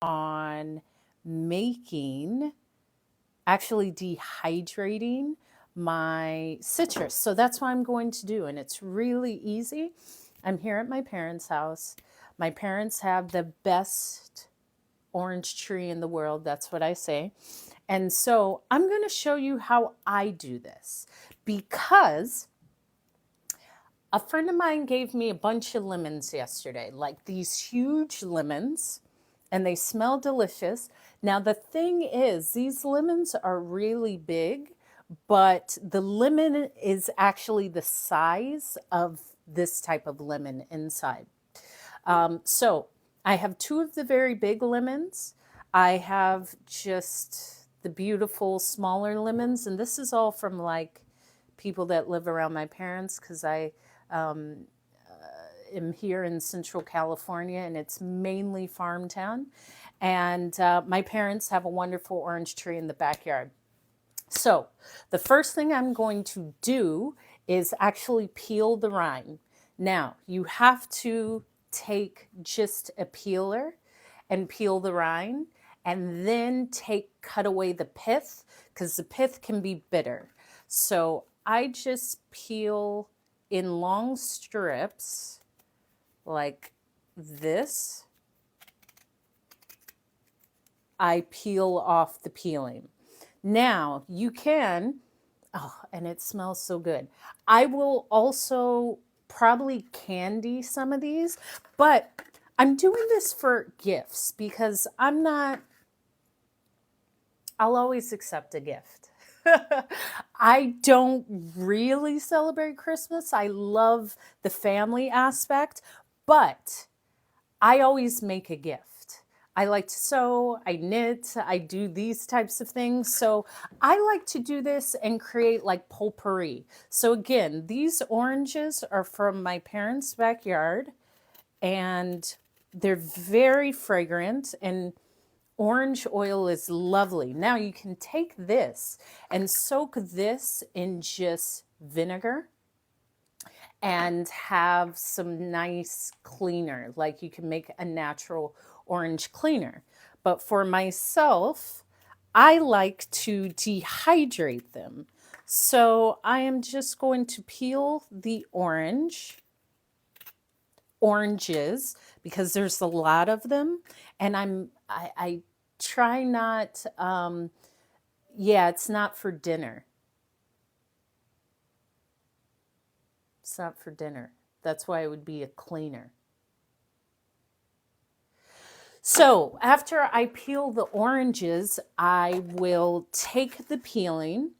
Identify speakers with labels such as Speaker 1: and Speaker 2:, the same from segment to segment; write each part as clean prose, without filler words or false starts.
Speaker 1: on actually dehydrating my citrus. So that's what I'm going to do. And it's really easy. I'm here at my parents' house. My parents have the best orange tree in the world. That's what I say. And so I'm going to show you how I do this, because a friend of mine gave me a bunch of lemons yesterday, like these huge lemons, and they smell delicious. Now, the thing is, these lemons are really big, but the lemon is actually the size of this type of lemon inside. So I have two of the very big lemons. I have just the beautiful smaller lemons, and this is all from like people that live around my parents, because I am here in Central California, and it's mainly farm town. And my parents have a wonderful orange tree in the backyard. So the first thing I'm going to do is actually peel the rind. Now, you have to take just a peeler and peel the rind, and then cut away the pith, because the pith can be bitter. So I just peel in long strips like this. I peel off the peeling. Now you can, oh, and it smells so good. I will also probably candy some of these, but I'm doing this for gifts because I'll always accept a gift. I don't really celebrate Christmas. I love the family aspect, but I always make a gift. I like to sew, I knit, I do these types of things. So I like to do this and create like potpourri. So again, these oranges are from my parents' backyard, and they're very fragrant, and orange oil is lovely. Now you can take this and soak this in just vinegar and have some nice cleaner. Like you can make a natural orange cleaner. But for myself, I like to dehydrate them. So I am just going to peel the oranges, because there's a lot of them, and I try not, yeah, it's not for dinner. It's not for dinner. That's why it would be a cleaner. So after I peel the oranges, I will take the peeling,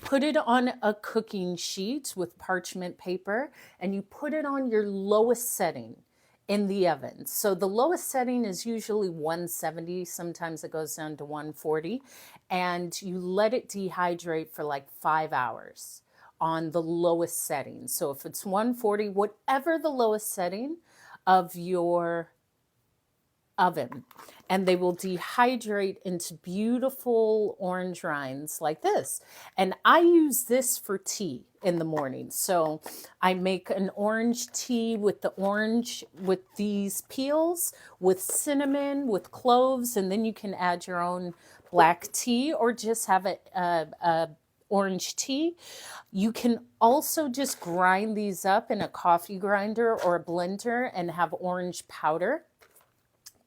Speaker 1: put it on a cooking sheet with parchment paper, and you put it on your lowest setting in the oven. So the lowest setting is usually 170. Sometimes it goes down to 140. And you let it dehydrate for like 5 hours on the lowest setting. So if it's 140, whatever the lowest setting of your oven, and they will dehydrate into beautiful orange rinds like this. And I use this for tea in the morning. So I make an orange tea with these peels, with cinnamon, with cloves, and then you can add your own black tea or just have a orange tea. You can also just grind these up in a coffee grinder or a blender and have orange powder.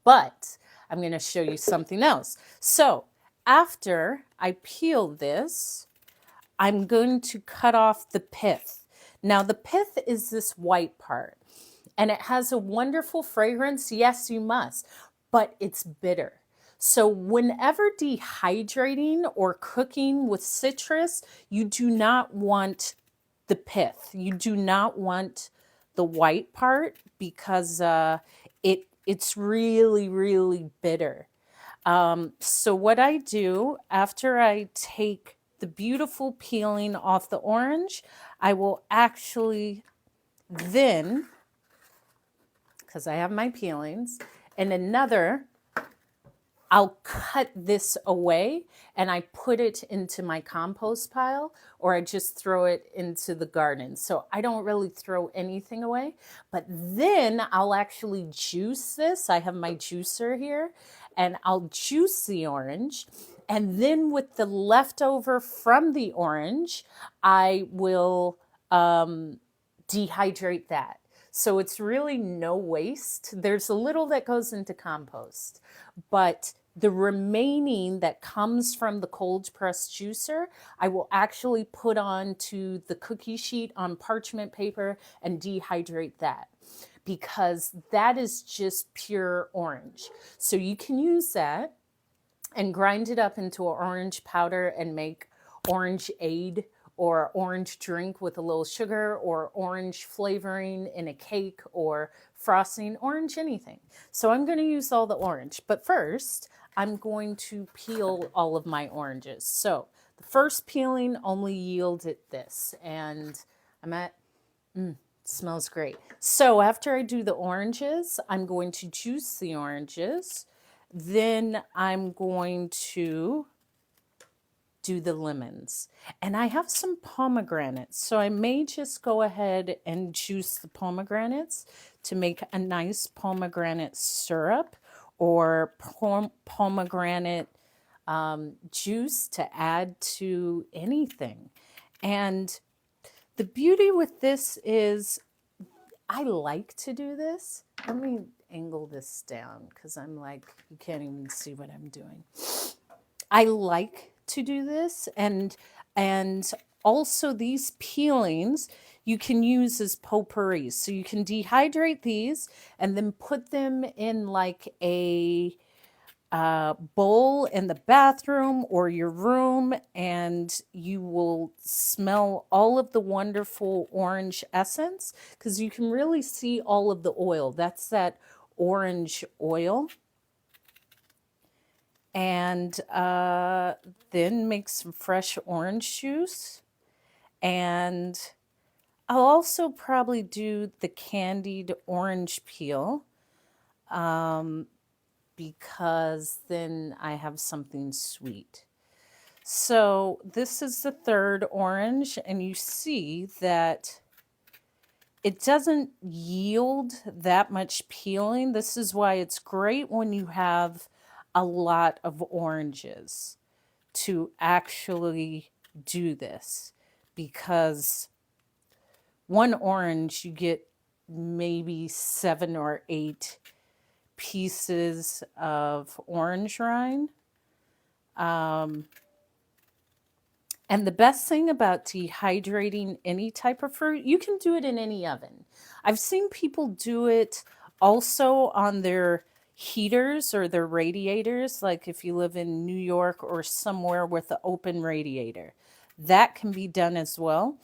Speaker 1: But I'm going to show you something else. So after I peel this, I'm going to cut off the pith. Now the pith is this white part, and it has a wonderful fragrance. Yes, you must, but it's bitter. So whenever dehydrating or cooking with citrus, you do not want the pith. You do not want the white part, because it's really, really bitter. So what I do after I take the beautiful peeling off the orange, I will actually then, because I have my peelings, and another I'll cut this away and I put it into my compost pile, or I just throw it into the garden. So I don't really throw anything away, but then I'll actually juice this. I have my juicer here and I'll juice the orange. And then with the leftover from the orange, I will dehydrate that. So it's really no waste. There's a little that goes into compost, but the remaining that comes from the cold press juicer, I will actually put onto the cookie sheet on parchment paper and dehydrate that, because that is just pure orange. So you can use that and grind it up into an orange powder and make orange aid or orange drink with a little sugar or orange flavoring in a cake or frosting, orange anything. So I'm going to use all the orange. But first, I'm going to peel all of my oranges. So the first peeling only yielded this. And I'm at, smells great. So after I do the oranges, I'm going to juice the oranges. Then I'm going to do the lemons. And I have some pomegranates, so I may just go ahead and juice the pomegranates to make a nice pomegranate syrup or pomegranate juice to add to anything. And the beauty with this is I like to do this. Let me angle this down because I'm like, you can't even see what I'm doing. I like to do this, and also these peelings you can use as potpourri. So you can dehydrate these and then put them in like a bowl in the bathroom or your room, and you will smell all of the wonderful orange essence because you can really see all of the oil. That's that orange oil. And then make some fresh orange juice. And I'll also probably do the candied orange peel because then I have something sweet. So this is the third orange, and you see that it doesn't yield that much peeling. This is why it's great when you have a lot of oranges to actually do this, because one orange you get maybe 7 or 8 pieces of orange rind. And the best thing about dehydrating any type of fruit, you can do it in any oven. I've seen people do it also on their heaters or their radiators, like if you live in New York or somewhere with an open radiator. That can be done as well.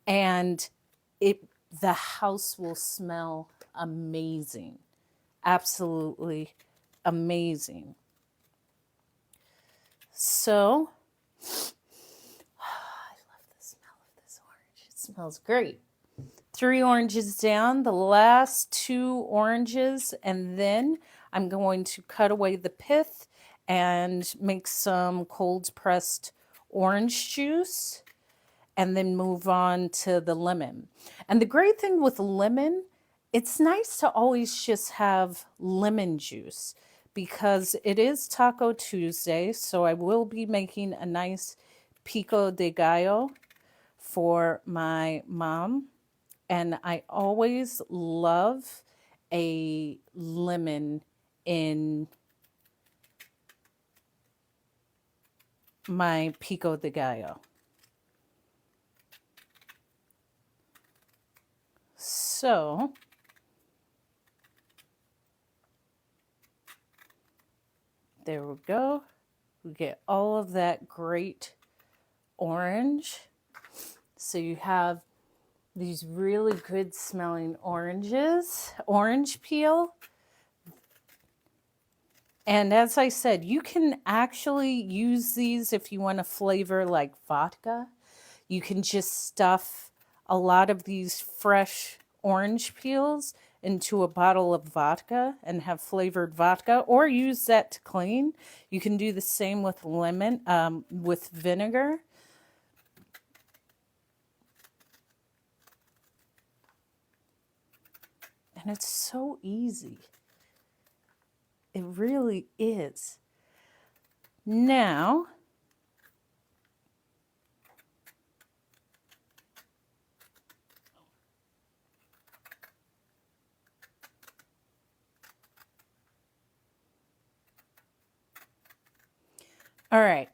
Speaker 1: And the house will smell amazing. Absolutely amazing. So smells great. 3 oranges down, the last 2 oranges, and then I'm going to cut away the pith and make some cold pressed orange juice and then move on to the lemon. And the great thing with lemon, it's nice to always just have lemon juice because it is Taco Tuesday, so I will be making a nice pico de gallo for my mom, and I always love a lemon in my pico de gallo. So there we go. We get all of that great orange. So you have these really good smelling oranges, orange peel. And as I said, you can actually use these if you want to flavor like vodka. You can just stuff a lot of these fresh orange peels into a bottle of vodka and have flavored vodka, or use that to clean. You can do the same with lemon, with vinegar. And it's so easy. It really is. Now, all right,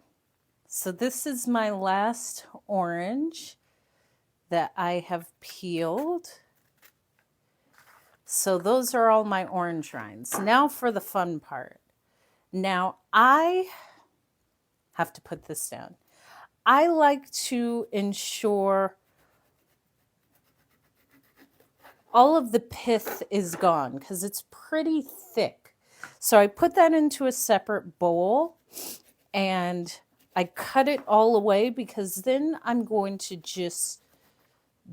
Speaker 1: so this is my last orange that I have peeled. So those are all my orange rinds. Now for the fun part. Now I have to put this down. I like to ensure all of the pith is gone because it's pretty thick. So I put that into a separate bowl and I cut it all away because then I'm going to just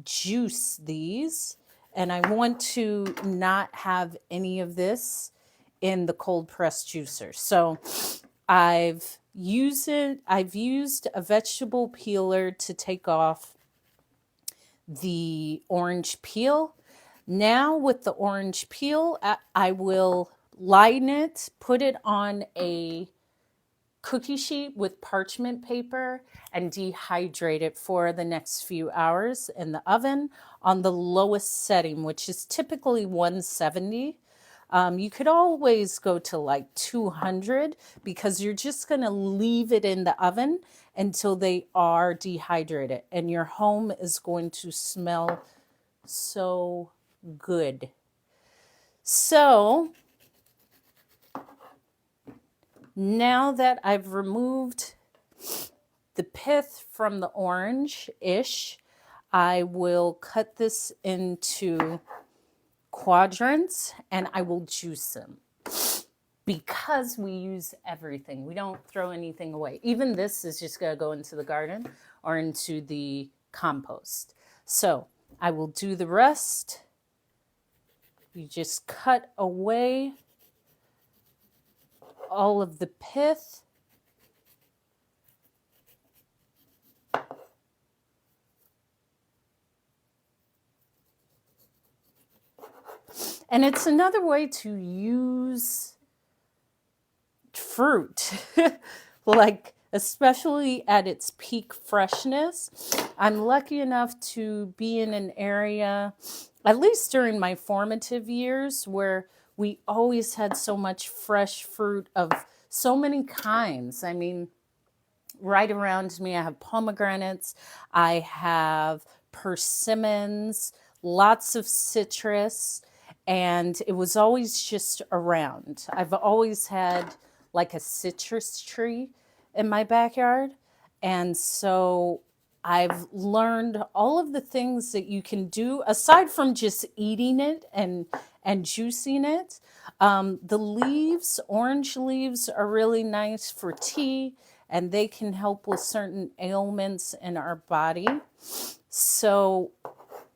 Speaker 1: juice these, and I want to not have any of this in the cold press juicer. So I've used a vegetable peeler to take off the orange peel. Now with the orange peel, I will line it, put it on a cookie sheet with parchment paper, and dehydrate it for the next few hours in the oven on the lowest setting, which is typically 170. You could always go to like 200 because you're just going to leave it in the oven until they are dehydrated, and your home is going to smell so good. So now that I've removed the pith from the orange-ish, I will cut this into quadrants and I will juice them because we use everything. We don't throw anything away. Even this is just going to go into the garden or into the compost. So I will do the rest. You just cut away all of the pith. And it's another way to use fruit, like especially at its peak freshness. I'm lucky enough to be in an area, at least during my formative years, where we always had so much fresh fruit of so many kinds. I mean, right around me, I have pomegranates, I have persimmons, lots of citrus, and it was always just around. I've always had like a citrus tree in my backyard, and so I've learned all of the things that you can do aside from just eating it and juicing it. The leaves, orange leaves, are really nice for tea, and they can help with certain ailments in our body. So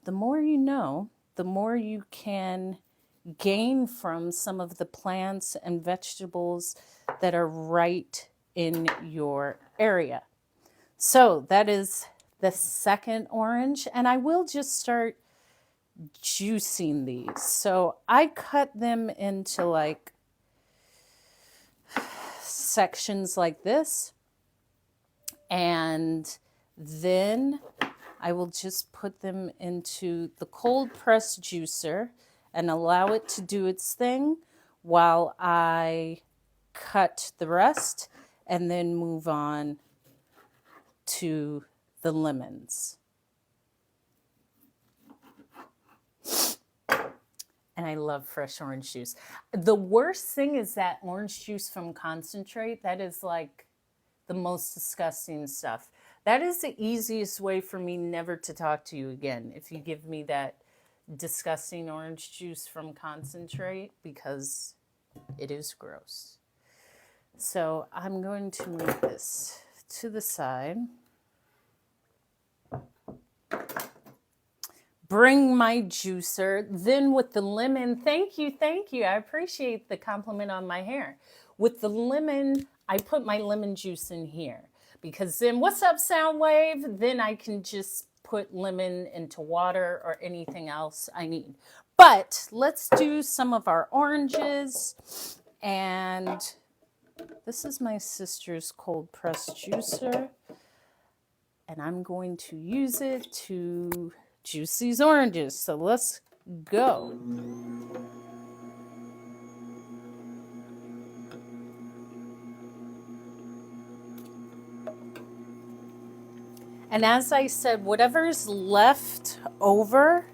Speaker 1: the more you know, the more you can gain from some of the plants and vegetables that are right in your area. So that is the second orange, and I will just start juicing these. So I cut them into like sections like this, and then I will just put them into the cold press juicer and allow it to do its thing while I cut the rest and then move on to the lemons. And I love fresh orange juice. The worst thing is that orange juice from concentrate. That is like the most disgusting stuff. That is the easiest way for me never to talk to you again, if you give me that disgusting orange juice from concentrate, because it is gross. So I'm going to move this to the side. bring my juicer. Then with the lemon, thank you. I appreciate the compliment on my hair. With the lemon, I put my lemon juice in here because then what's up, Soundwave? Then I can just put lemon into water or anything else I need. But let's do some of our oranges. And this is my sister's cold press juicer. And I'm going to use it to juice these oranges. So let's go. And as I said, whatever's left over,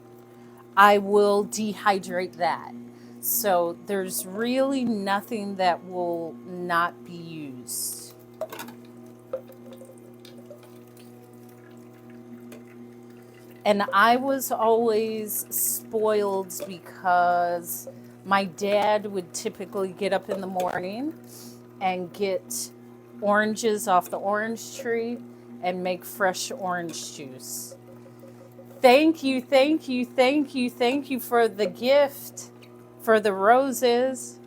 Speaker 1: I will dehydrate that. So there's really nothing that will not be used. And I was always spoiled because my dad would typically get up in the morning and get oranges off the orange tree and make fresh orange juice. Thank you for the gift, for the roses.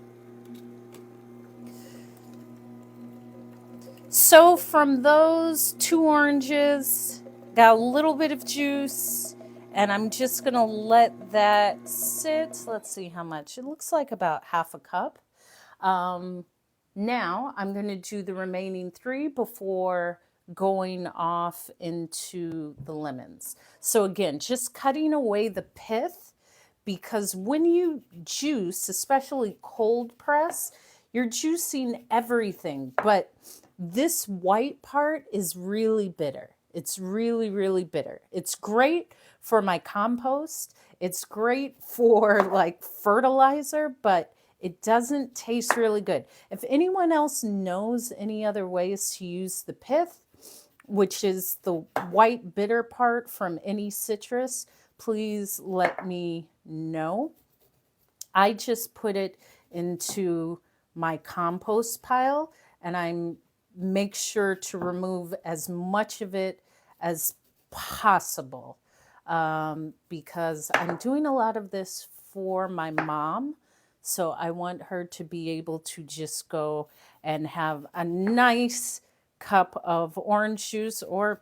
Speaker 1: So from those 2 oranges, got a little bit of juice, and I'm just gonna let that sit. Let's see how much. It looks like about half a cup. Now I'm gonna do the remaining 3 before going off into the lemons. So again, just cutting away the pith, because when you juice, especially cold press, you're juicing everything, but this white part is really bitter. It's really, really bitter. It's great for my compost. It's great for like fertilizer, but it doesn't taste really good. If anyone else knows any other ways to use the pith, which is the white bitter part from any citrus, please let me know. I just put it into my compost pile, and I make sure to remove as much of it as possible because I'm doing a lot of this for my mom. So I want her to be able to just go and have a nice cup of orange juice or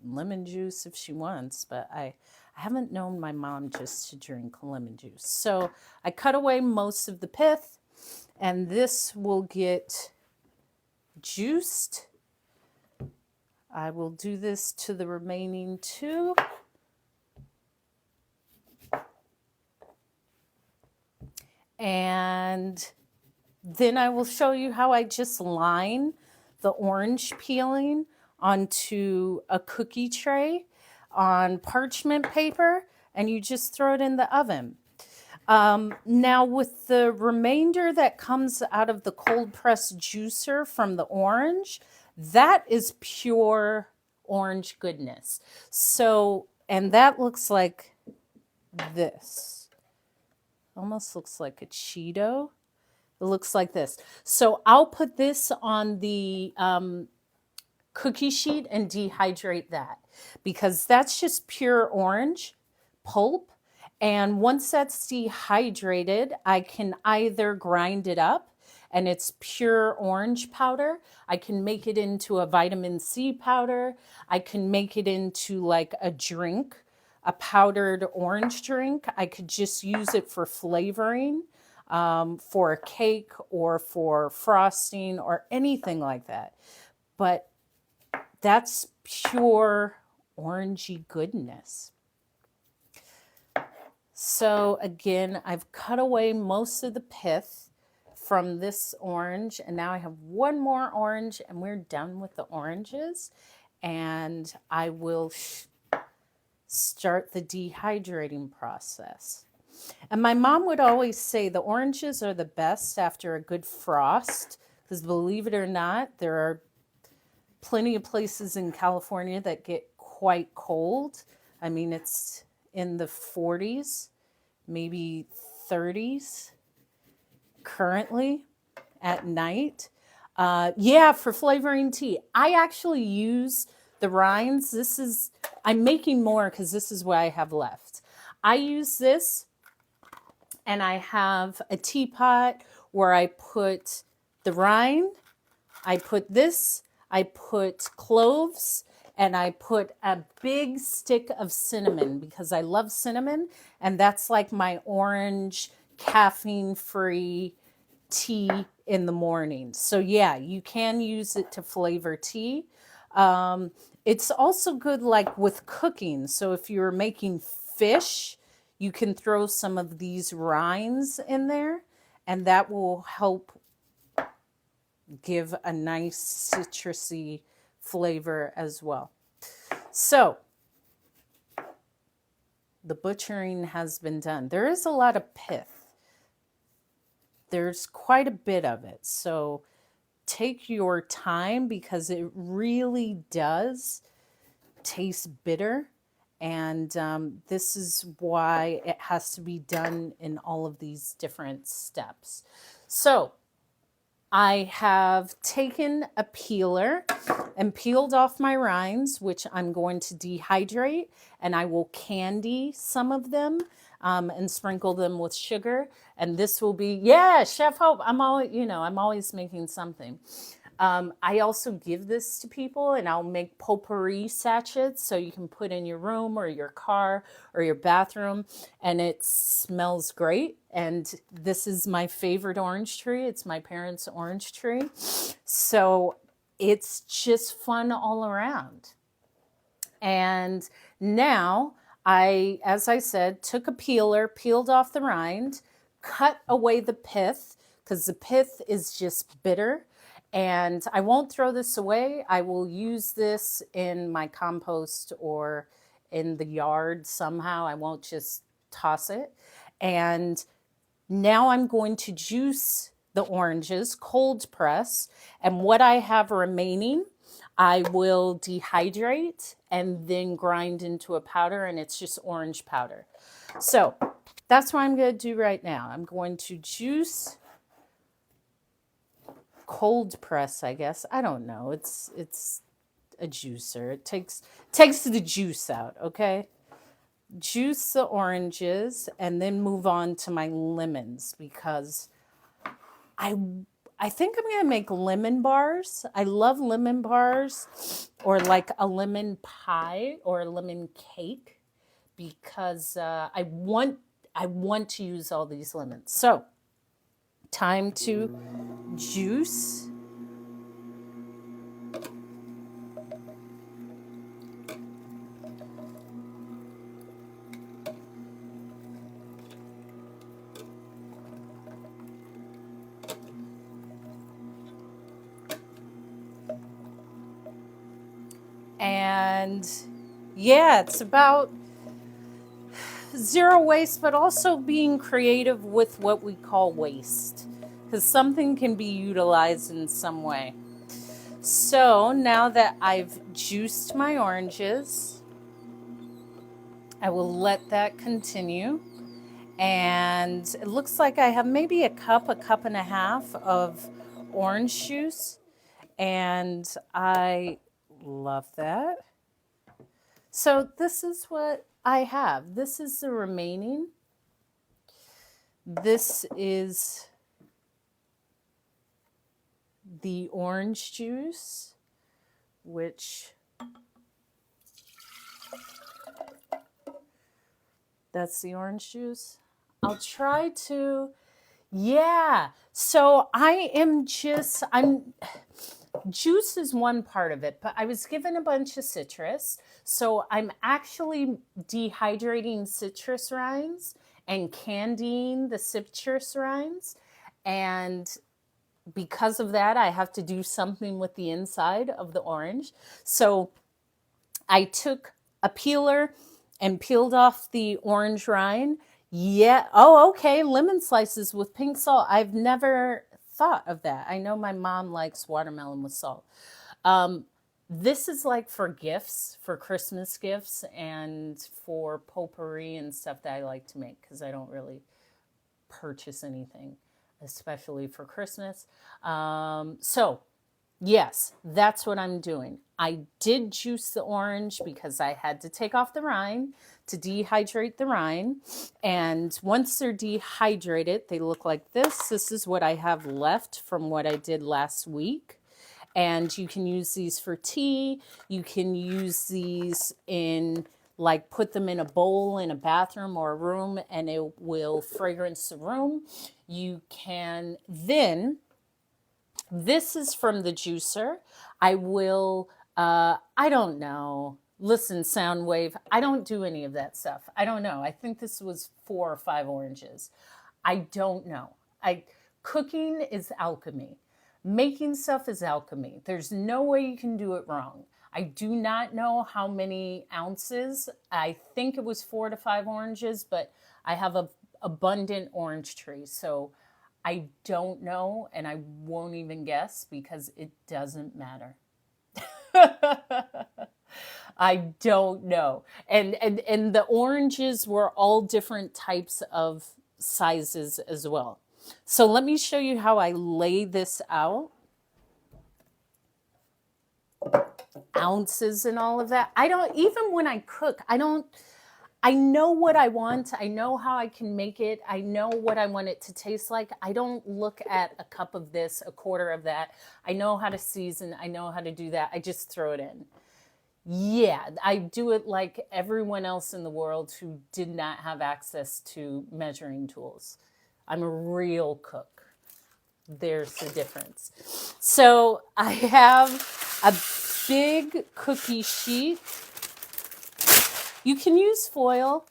Speaker 1: lemon juice if she wants, but I haven't known my mom just to drink lemon juice. So I cut away most of the pith, and this will get juiced. I will do this to the remaining 2. And then I will show you how I just line the orange peeling onto a cookie tray on parchment paper, and you just throw it in the oven. Now with the remainder that comes out of the cold press juicer from the orange, that is pure orange goodness. So, and that looks like this. Almost looks like a Cheeto. It looks like this. So I'll put this on the cookie sheet and dehydrate that because that's just pure orange pulp. And once that's dehydrated, I can either grind it up and it's pure orange powder. I can make it into a vitamin C powder. I can make it into like a drink, a powdered orange drink. I could just use it for flavoring. For a cake or for frosting or anything like that. But that's pure orangey goodness. So again, I've cut away most of the pith from this orange, and now I have one more orange, and we're done with the oranges. And I will start the dehydrating process. And my mom would always say the oranges are the best after a good frost, because believe it or not, there are plenty of places in California that get quite cold. I mean, it's in the 40s, maybe 30s currently at night. Yeah, for flavoring tea. I actually use the rinds. I'm making more because this is what I have left. I use this, and I have a teapot where I put the rind, I put this, I put cloves, and I put a big stick of cinnamon because I love cinnamon, and that's like my orange caffeine-free tea in the morning. So yeah, you can use it to flavor tea. It's also good like with cooking. So if you're making fish, you can throw some of these rinds in there, and that will help give a nice citrusy flavor as well. So the butchering has been done. There is a lot of pith. There's quite a bit of it. So take your time because it really does taste bitter. And this is why it has to be done in all of these different steps. So I have taken a peeler and peeled off my rinds, which I'm going to dehydrate, and I will candy some of them and sprinkle them with sugar. And this will be, yeah, Chef Hope, I'm always making something. I also give this to people, and I'll make potpourri sachets so you can put in your room or your car or your bathroom, and it smells great. And this is my favorite orange tree. It's my parents' orange tree. So it's just fun all around. And now as I said, took a peeler, peeled off the rind, cut away the pith because the pith is just bitter. And I won't throw this away. I will use this in my compost or in the yard somehow. I won't just toss it. And now I'm going to juice the oranges, cold press. And what I have remaining, I will dehydrate and then grind into a powder, and it's just orange powder. So that's what I'm going to do right now. I'm going to juice, cold press, I guess. I don't know. It's a juicer. It takes the juice out, okay? Juice the oranges and then move on to my lemons because I think I'm going to make lemon bars. I love lemon bars or like a lemon pie or a lemon cake because I want to use all these lemons. So time to juice. And yeah, it's about zero waste, but also being creative with what we call waste, because something can be utilized in some way. So now that I've juiced my oranges, I will let that continue. And it looks like I have maybe a cup and a half of orange juice. And I love that. So this is what I have. This is the remaining. This is the orange juice, which that's the orange juice. I'll try to, yeah. So I'm juice is one part of it, but I was given a bunch of citrus. So I'm actually dehydrating citrus rinds and candying the citrus rinds. And because of that, I have to do something with the inside of the orange. So I took a peeler and peeled off the orange rind. Yeah. Oh, okay. Lemon slices with pink salt. I've never thought of that. I know my mom likes watermelon with salt. This is like for gifts, for Christmas gifts, and for potpourri and stuff that I like to make because I don't really purchase anything, especially for Christmas. So Yes, that's what I'm doing. I did juice the orange because I had to take off the rind to dehydrate the rind. And once they're dehydrated, they look like this. This is what I have left from what I did last week. And you can use these for tea. You can use these in, like, put them in a bowl in a bathroom or a room and it will fragrance the room. You can then, this is from the juicer. I will, I don't know. Listen, Soundwave, I don't do any of that stuff. I don't know. I think this was 4 or 5 oranges. I don't know. Cooking is alchemy. Making stuff is alchemy. There's no way you can do it wrong. I do not know how many ounces. I think it was 4 to 5 oranges, but I have a abundant orange tree. So I don't know, and I won't even guess because it doesn't matter. I don't know. And the oranges were all different types of sizes as well. So let me show you how I lay this out. Ounces and all of that. I don't, even when I cook, I know what I want. I know how I can make it. I know what I want it to taste like. I don't look at a cup of this, a quarter of that. I know how to season. I know how to do that. I just throw it in. Yeah, I do it like everyone else in the world who did not have access to measuring tools. I'm a real cook. There's the difference. So I have a big cookie sheet. You can use foil.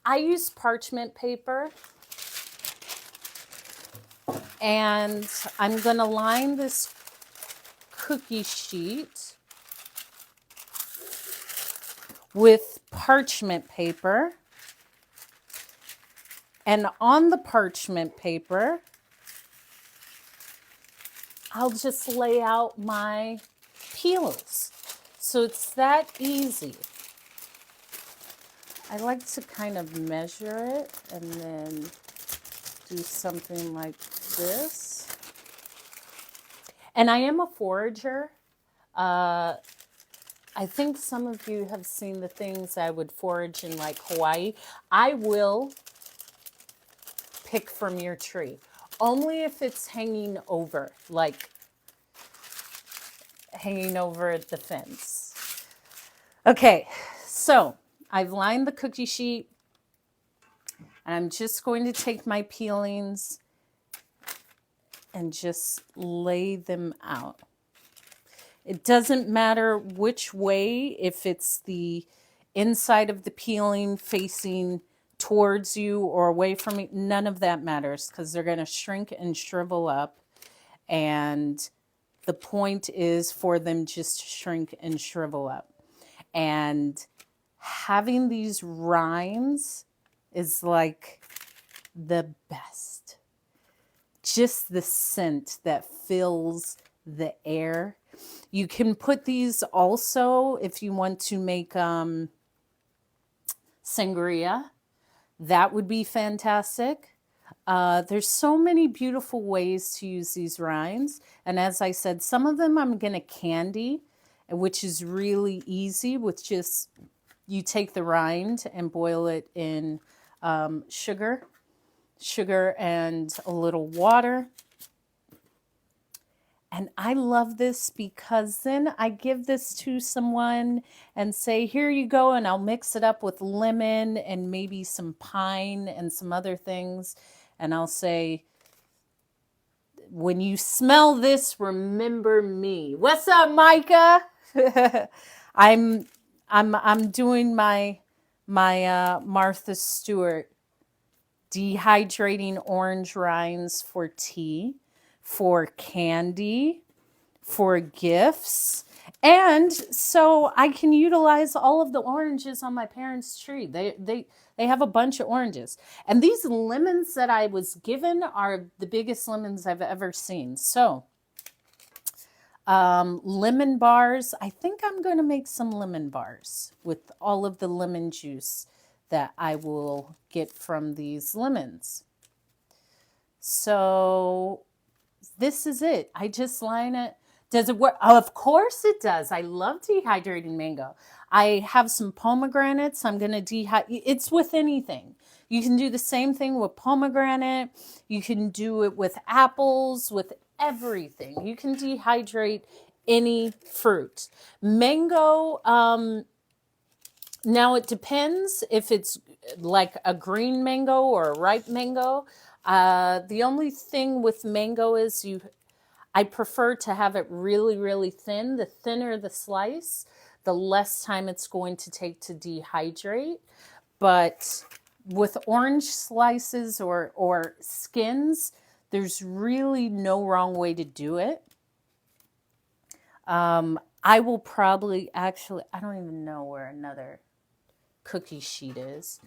Speaker 1: I use parchment paper. And I'm going to line this cookie sheet with parchment paper. And on the parchment paper, I'll just lay out my peels. So it's that easy. I like to kind of measure it and then do something like this. And I am a forager. I think some of you have seen the things I would forage in, like Hawaii. I will pick from your tree, only if it's hanging over, like hanging over the fence. Okay, so I've lined the cookie sheet, and I'm just going to take my peelings and just lay them out. It doesn't matter which way, if it's the inside of the peeling facing towards you or away from you, none of that matters because they're going to shrink and shrivel up. And the point is for them just to shrink and shrivel up. And having these rinds is like the best. Just the scent that fills the air. You can put these also if you want to make sangria. That would be fantastic. There's so many beautiful ways to use these rinds. And as I said, some of them I'm going to candy, which is really easy with just, you take the rind and boil it in sugar and a little water. And I love this because then I give this to someone and say, here you go, and I'll mix it up with lemon and maybe some pine and some other things. And I'll say, when you smell this, remember me. What's up, Micah? I'm doing my Martha Stewart dehydrating orange rinds for tea, for candy, for gifts. And so I can utilize all of the oranges on my parents' tree. They have a bunch of oranges. And these lemons that I was given are the biggest lemons I've ever seen. So lemon bars. I think I'm going to make some lemon bars with all of the lemon juice that I will get from these lemons. So this is it. I just line it. Does it work? Oh, of course it does. I love dehydrating mango. I have some pomegranates. I'm going to dehydrate. It's with anything. You can do the same thing with pomegranate. You can do it with apples, with everything. You can dehydrate any fruit. Mango, now it depends if it's like a green mango or a ripe mango. The only thing with mango is I prefer to have it really, really thin. The thinner the slice, the less time it's going to take to dehydrate. But with orange slices or skins, there's really no wrong way to do it. I will probably actually, I don't even know where another cookie sheet is.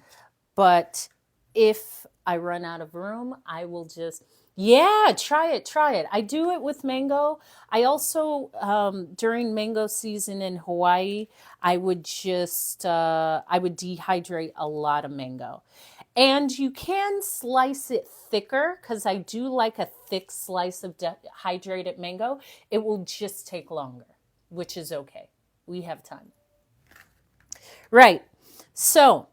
Speaker 1: But if I run out of room, I will just, yeah, try it, try it. I do it with mango. I also, during mango season in Hawaii, I would dehydrate a lot of mango. And you can slice it thicker because I do like a thick slice of dehydrated mango. It will just take longer, which is okay. We have time. Right. So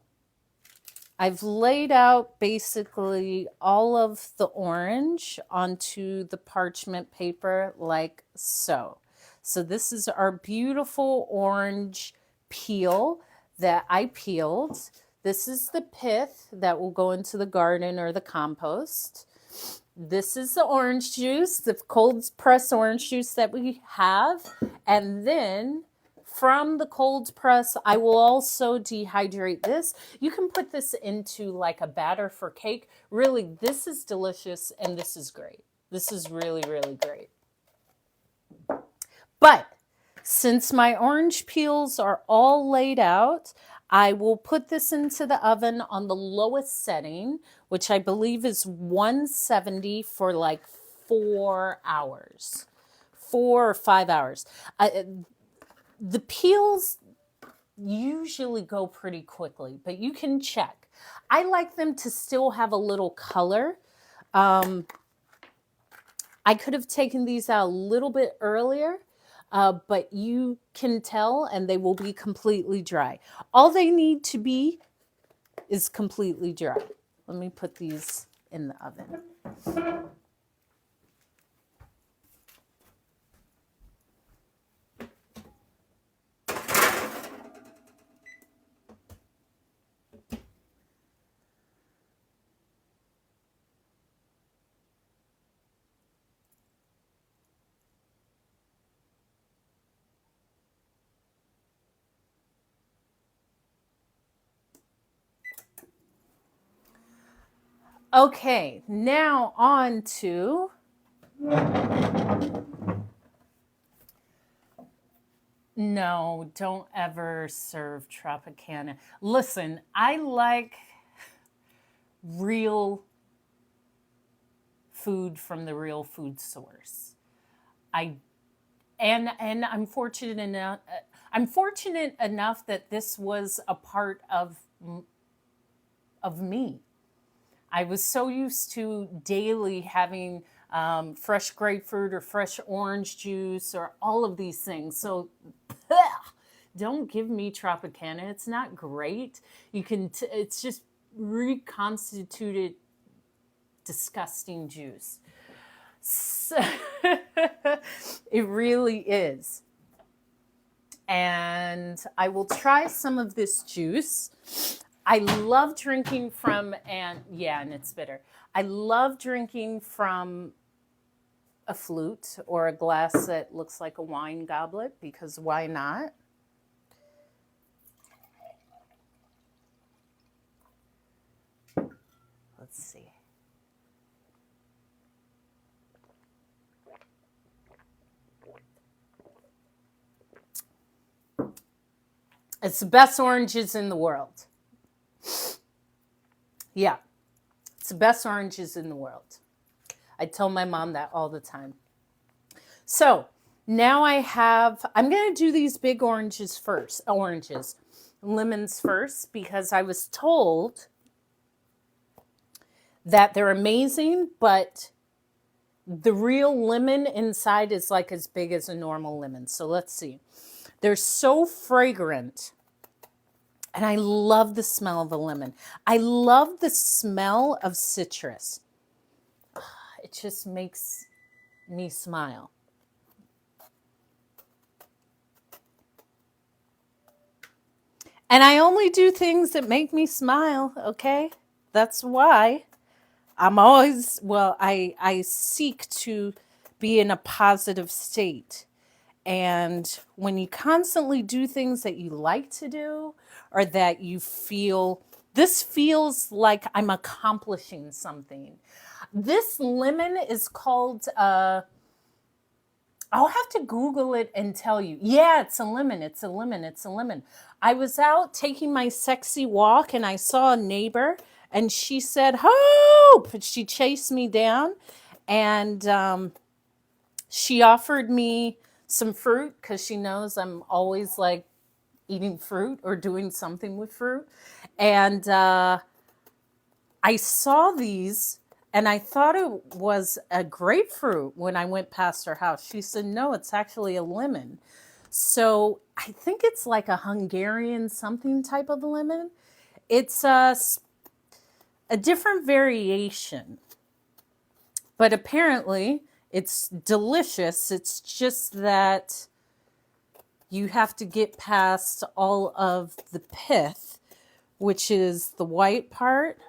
Speaker 1: I've laid out basically all of the orange onto the parchment paper like so. So this is our beautiful orange peel that I peeled. This is the pith that will go into the garden or the compost. This is the orange juice, the cold pressed orange juice that we have. And then from the cold press, I will also dehydrate this. You can put this into like a batter for cake. Really, this is delicious and this is great. This is really, really great. But since my orange peels are all laid out, I will put this into the oven on the lowest setting, which I believe is 170 for like 4 hours, 4 or 5 hours. The peels usually go pretty quickly, but you can check. I like them to still have a little color. I could have taken these out a little bit earlier, but you can tell and they will be completely dry. All they need to be is completely dry. Let me put these in the oven. Okay, now on to no, don't ever serve Tropicana. Listen, I like real food from the real food source. I and I'm fortunate enough that this was a part of me. I was so used to daily having fresh grapefruit or fresh orange juice or all of these things. So don't give me Tropicana. It's not great. It's just reconstituted disgusting juice. So it really is. And I will try some of this juice. I love drinking from, and it's bitter. I love drinking from a flute or a glass that looks like a wine goblet because why not? Let's see. It's the best oranges in the world. Yeah, it's the best oranges in the world. I tell my mom that all the time. So now I'm going to do these big lemons first, because I was told that they're amazing, but the real lemon inside is like as big as a normal lemon. So let's see. They're so fragrant. And I love the smell of a lemon. I love the smell of citrus. It just makes me smile. And I only do things that make me smile, okay? That's why I'm always, well, I seek to be in a positive state. And when you constantly do things that you like to do, or that you feel, this feels like I'm accomplishing something. This lemon is called, I'll have to Google it and tell you. Yeah, it's a lemon. It's a lemon. It's a lemon. I was out taking my sexy walk and I saw a neighbor and she said, "Hope!" She chased me down and she offered me some fruit because she knows I'm always like eating fruit or doing something with fruit. And I saw these and I thought it was a grapefruit when I went past her house. She said, "No, it's actually a lemon." So I think it's like a Hungarian something type of lemon. It's a different variation, but apparently it's delicious. It's just that you have to get past all of the pith, which is the white part.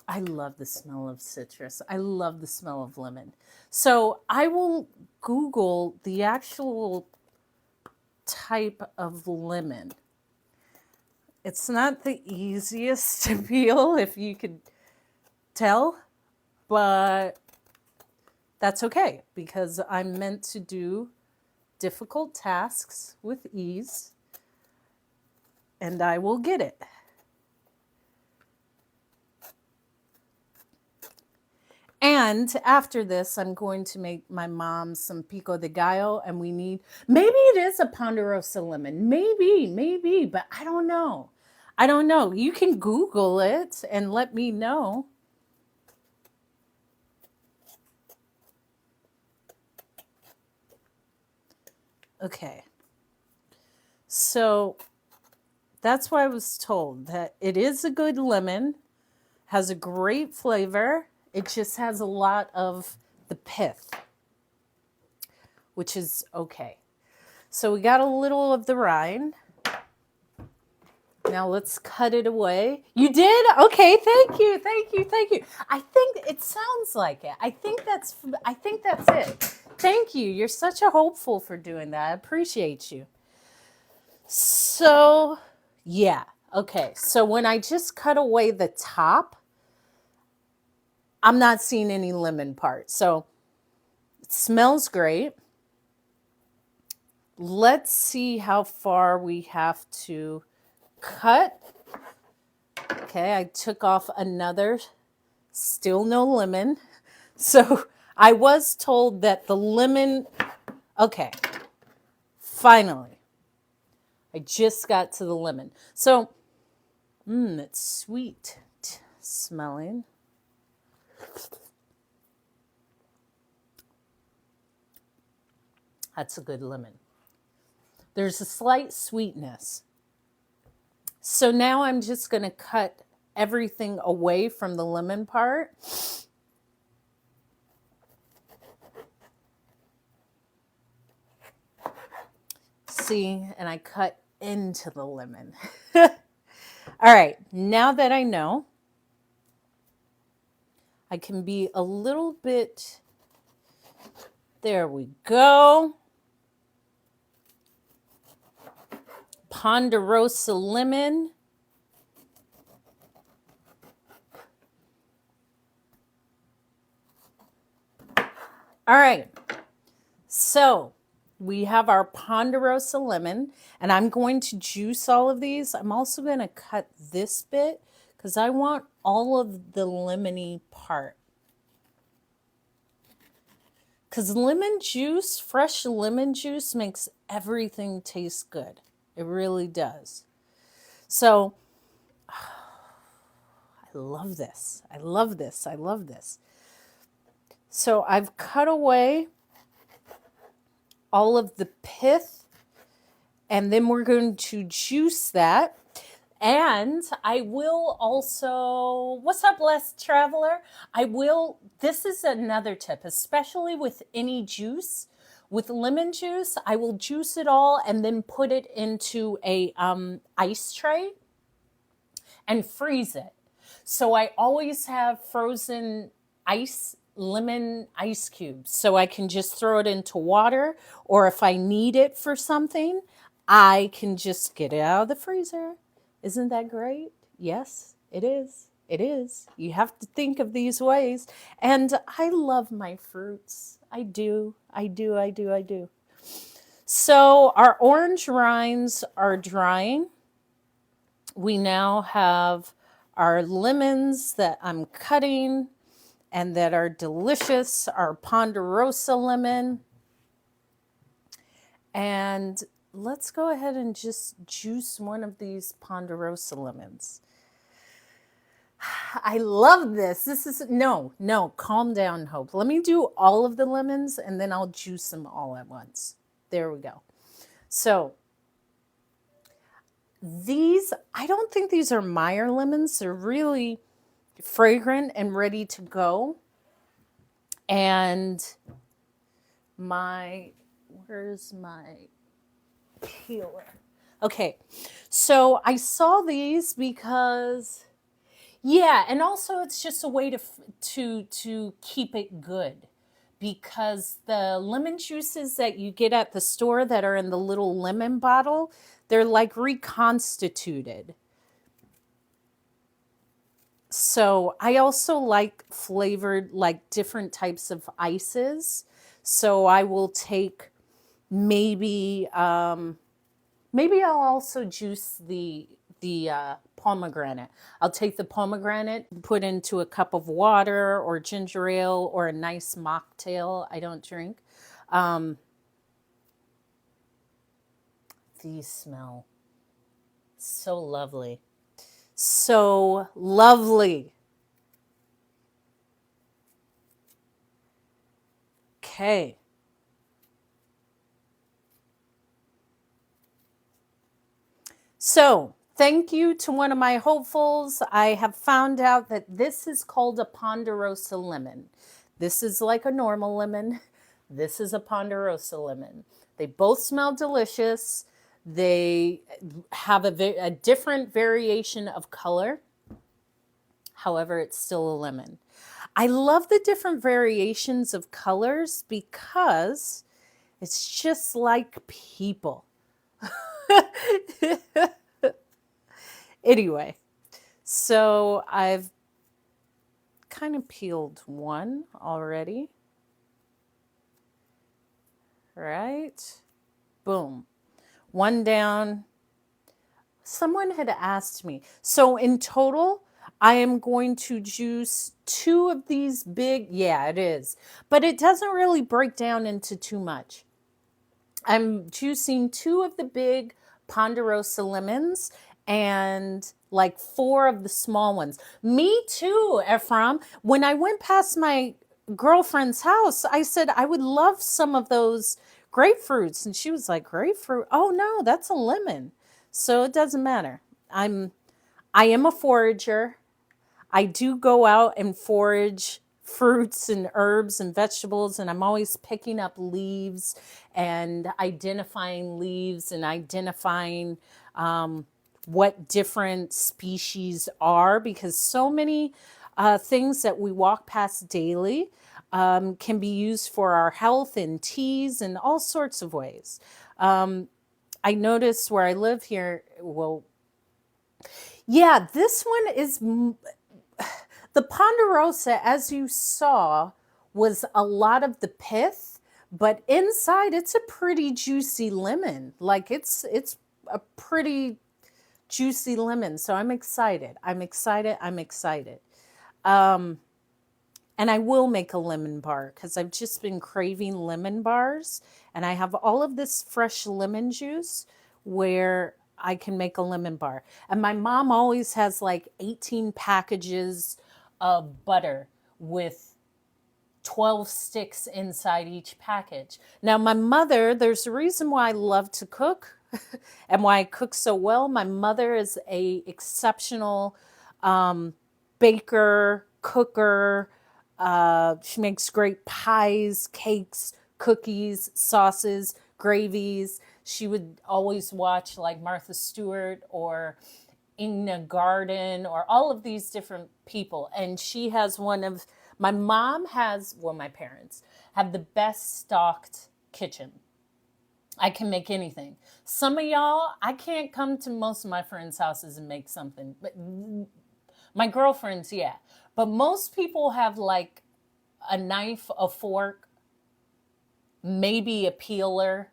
Speaker 1: I love the smell of citrus. I love the smell of lemon. So I will Google the actual type of lemon. It's not the easiest to peel, if you could tell, but that's okay because I'm meant to do difficult tasks with ease and I will get it. And after this, I'm going to make my mom some pico de gallo, and we need, maybe it is a ponderosa lemon. Maybe, but I don't know. I don't know. You can Google it and let me know. Okay. So that's why I was told that it is a good lemon, has a great flavor. It just has a lot of the pith, which is okay. So we got a little of the rind. Now let's cut it away. You did? Okay, thank you. I think it sounds like it. I think that's it. Thank you. You're such a hopeful for doing that. I appreciate you. So, yeah. Okay. So when I just cut away the top, I'm not seeing any lemon part. So it smells great. Let's see how far we have to cut. Okay, I took off another, still no lemon. So I was told that the lemon, okay, finally, I just got to the lemon. So, it's sweet smelling. That's a good lemon. There's a slight sweetness. So now I'm just going to cut everything away from the lemon part. See, and I cut into the lemon. All right, now that I know, I can be a little bit, there we go. Ponderosa lemon. All right, so we have our ponderosa lemon, and I'm going to juice all of these. I'm also going to cut this bit because I want all of the lemony part. Because lemon juice, fresh lemon juice makes everything taste good. It really does. So, I love this. So I've cut away all of the pith, and then we're going to juice that. And I will also, what's up, Les Traveler? This is another tip, especially with any juice. With lemon juice, I will juice it all and then put it into a ice tray and freeze it. So I always have frozen lemon ice cubes. So I can just throw it into water, or if I need it for something, I can just get it out of the freezer. Isn't that great? Yes, it is. It is. You have to think of these ways. And I love my fruits. I do. I do. I do. I do. So our orange rinds are drying. We now have our lemons that I'm cutting and that are delicious, our Ponderosa lemon. And let's go ahead and just juice one of these Ponderosa lemons. I love this. No, calm down, Hope. Let me do all of the lemons and then I'll juice them all at once. There we go. So I don't think these are Meyer lemons. They're really fragrant and ready to go. And where's my peeler? Okay, so I saw these because, yeah, and also it's just a way to keep it good, because the lemon juices that you get at the store that are in the little lemon bottle, they're like reconstituted. So I also like flavored, like different types of ices. So I will take maybe I'll also juice the pomegranate. I'll take the pomegranate, put into a cup of water or ginger ale or a nice mocktail. I don't drink. These smell so lovely. So lovely. Okay. So thank you to one of my hopefuls. I have found out that this is called a Ponderosa lemon. This is like a normal lemon. This is a Ponderosa lemon. They both smell delicious. They have a different variation of color. However, it's still a lemon. I love the different variations of colors because it's just like people. Anyway, so I've kind of peeled one already. Right? Boom. One down. Someone had asked me. So in total, I am going to juice 2 of these big. Yeah, it is. But it doesn't really break down into too much. I'm juicing 2 of the big Ponderosa lemons and like 4 of the small ones. Me too, Ephraim. When I went past my girlfriend's house, I said, I would love some of those grapefruits. And she was like, grapefruit? Oh no, that's a lemon. So it doesn't matter. I am a forager. I do go out and forage fruits and herbs and vegetables, and I'm always picking up leaves and identifying what different species are, because so many things that we walk past daily can be used for our health in teas and all sorts of ways. I notice where I live here, well, yeah, this one is the Ponderosa, as you saw, was a lot of the pith, but inside it's a pretty juicy lemon. Like it's a pretty juicy lemon. So I'm excited. I'm excited. I'm excited. And I will make a lemon bar because I've just been craving lemon bars. And I have all of this fresh lemon juice where I can make a lemon bar. And my mom always has like 18 packages of butter with 12 sticks inside each package. Now, my mother, there's a reason why I love to cook and why I cook so well. My mother is a exceptional baker, cooker. She makes great pies, cakes, cookies, sauces, gravies. She would always watch like Martha Stewart or Ina Garden or all of these different people. And she has my mom has, well, my parents have the best stocked kitchen. I can make anything. Some of y'all, I can't come to most of my friends' houses and make something. But my girlfriends, yeah. But most people have like a knife, a fork, maybe a peeler,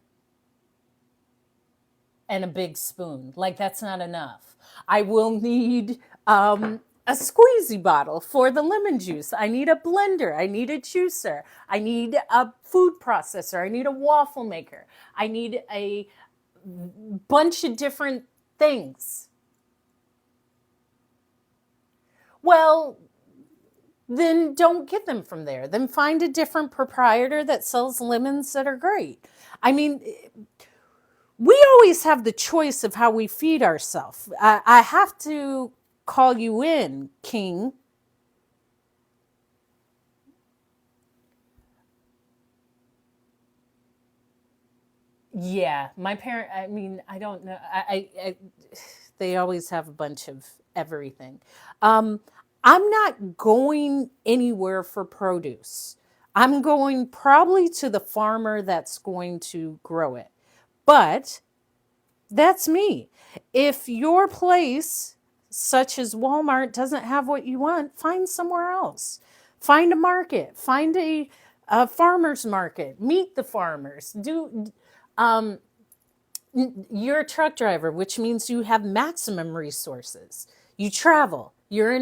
Speaker 1: and a big spoon. Like, that's not enough. I will need a squeezy bottle for the lemon juice. I need a blender. I need a juicer. I need a food processor. I need a waffle maker. I need a bunch of different things. Well, then don't get them from there. Then find a different proprietor that sells lemons that are great. I mean, we always have the choice of how we feed ourselves. I have to call you in, King. Yeah, my parent. I mean, I don't know. They always have a bunch of everything. Um, I'm not going anywhere for produce. I'm going probably to the farmer that's going to grow it. But that's me. If your place, such as Walmart, doesn't have what you want, find somewhere else. Find a market. Find a farmer's market. Meet the farmers. Um, you're a truck driver, which means you have maximum resources. You travel. You're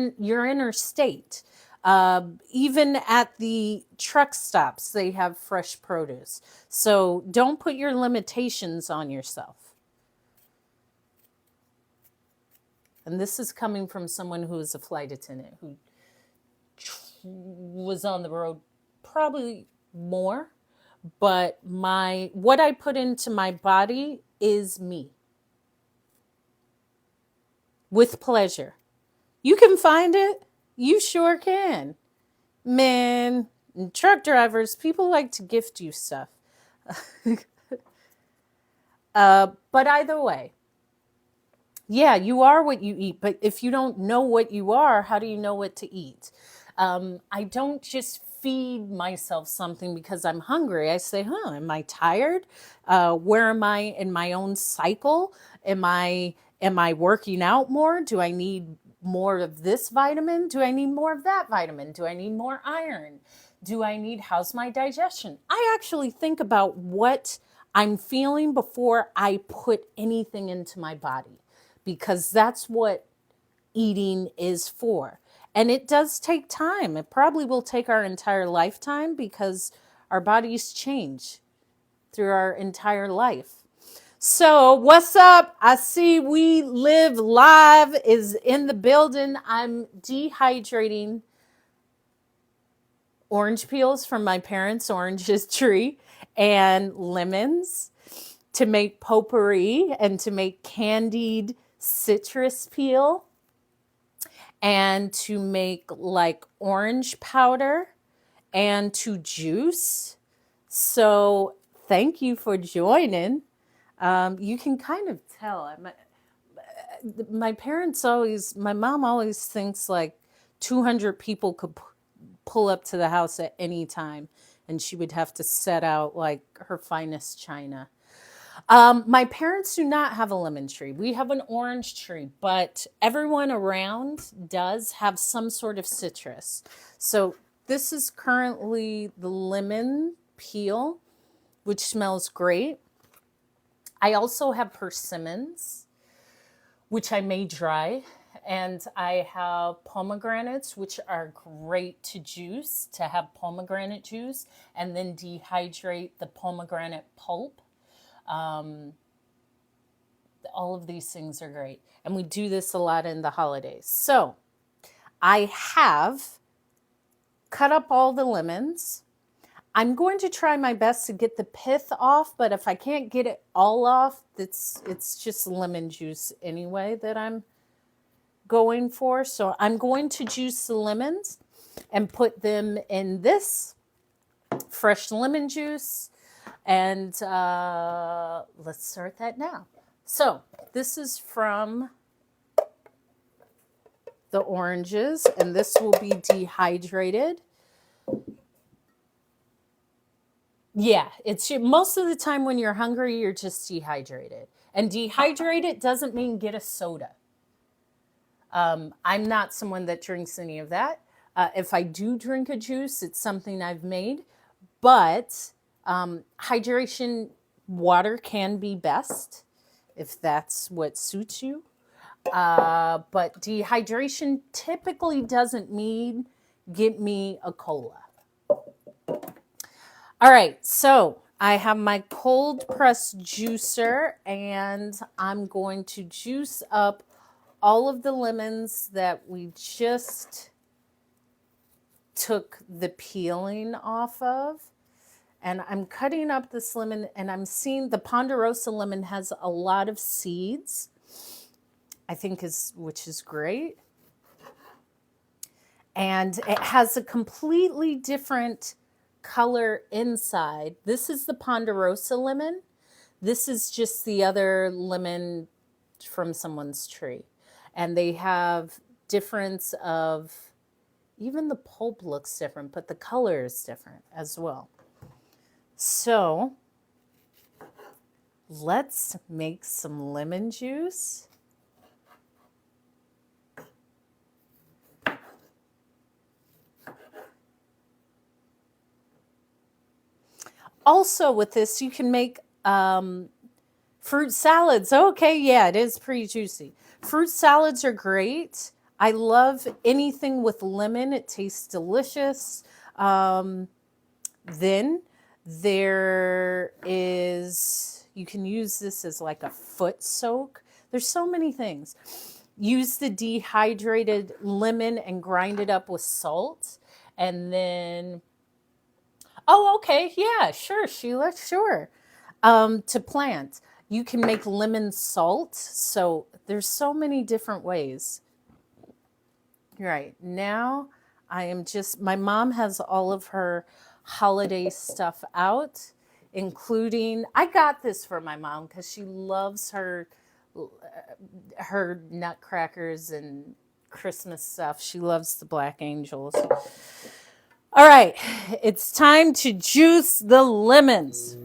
Speaker 1: interstate. Even at the truck stops, they have fresh produce. So don't put your limitations on yourself. And this is coming from someone who is a flight attendant who was on the road probably more, but what I put into my body is me with pleasure. You can find it. You sure can. Man, truck drivers, people like to gift you stuff. But either way, yeah, you are what you eat. But if you don't know what you are, how do you know what to eat? I don't just feed myself something because I'm hungry. I say, am I tired? Where am I in my own cycle? Am I working out more? Do I need more of this vitamin? Do I need more of that vitamin? Do I need more iron? How's my digestion? I actually think about what I'm feeling before I put anything into my body, because that's what eating is for. And it does take time. It probably will take our entire lifetime because our bodies change through our entire life. So, what's up? I see We Live Live is in the building. I'm dehydrating orange peels from my parents' oranges tree and lemons to make potpourri and to make candied citrus peel and to make like orange powder and to juice. So thank you for joining. You can kind of tell. My mom always thinks like 200 people could pull up to the house at any time, and she would have to set out like her finest china. My parents do not have a lemon tree. We have an orange tree, but everyone around does have some sort of citrus. So this is currently the lemon peel, which smells great. I also have persimmons, which I may dry. And I have pomegranates, which are great to juice, to have pomegranate juice, and then dehydrate the pomegranate pulp. All of these things are great. And we do this a lot in the holidays. So I have cut up all the lemons. I'm going to try my best to get the pith off, but if I can't get it all off, it's just lemon juice anyway that I'm going for. So I'm going to juice the lemons and put them in this fresh lemon juice. And let's start that now. So this is from the oranges, and this will be dehydrated. Yeah, it's most of the time when you're hungry, you're just dehydrated. And dehydrated doesn't mean get a soda. I'm not someone that drinks any of that. If I do drink a juice, it's something I've made. But hydration, water can be best if that's what suits you. But dehydration typically doesn't mean get me a cola. All right, so I have my cold press juicer, and I'm going to juice up all of the lemons that we just took the peeling off of. And I'm cutting up this lemon, and I'm seeing the Ponderosa lemon has a lot of seeds, I think which is great. And it has a completely different color inside. This is the Ponderosa lemon. This is just the other lemon from someone's tree. And they have difference of, even the pulp looks different, but the color is different as well. So let's make some lemon juice. Also with this, you can make fruit salads. Okay, yeah, it is pretty juicy. Fruit salads are great. I love anything with lemon. It tastes delicious. Then there is, you can use this as like a foot soak. There's so many things. Use the dehydrated lemon and grind it up with salt. And then, oh, okay, yeah, sure, Sheila, sure. To plant, you can make lemon salt. So there's so many different ways. Right now, I am just, my mom has all of her holiday stuff out, including, I got this for my mom because she loves her nutcrackers and Christmas stuff. She loves the Black Angels. All right, it's time to juice the lemons.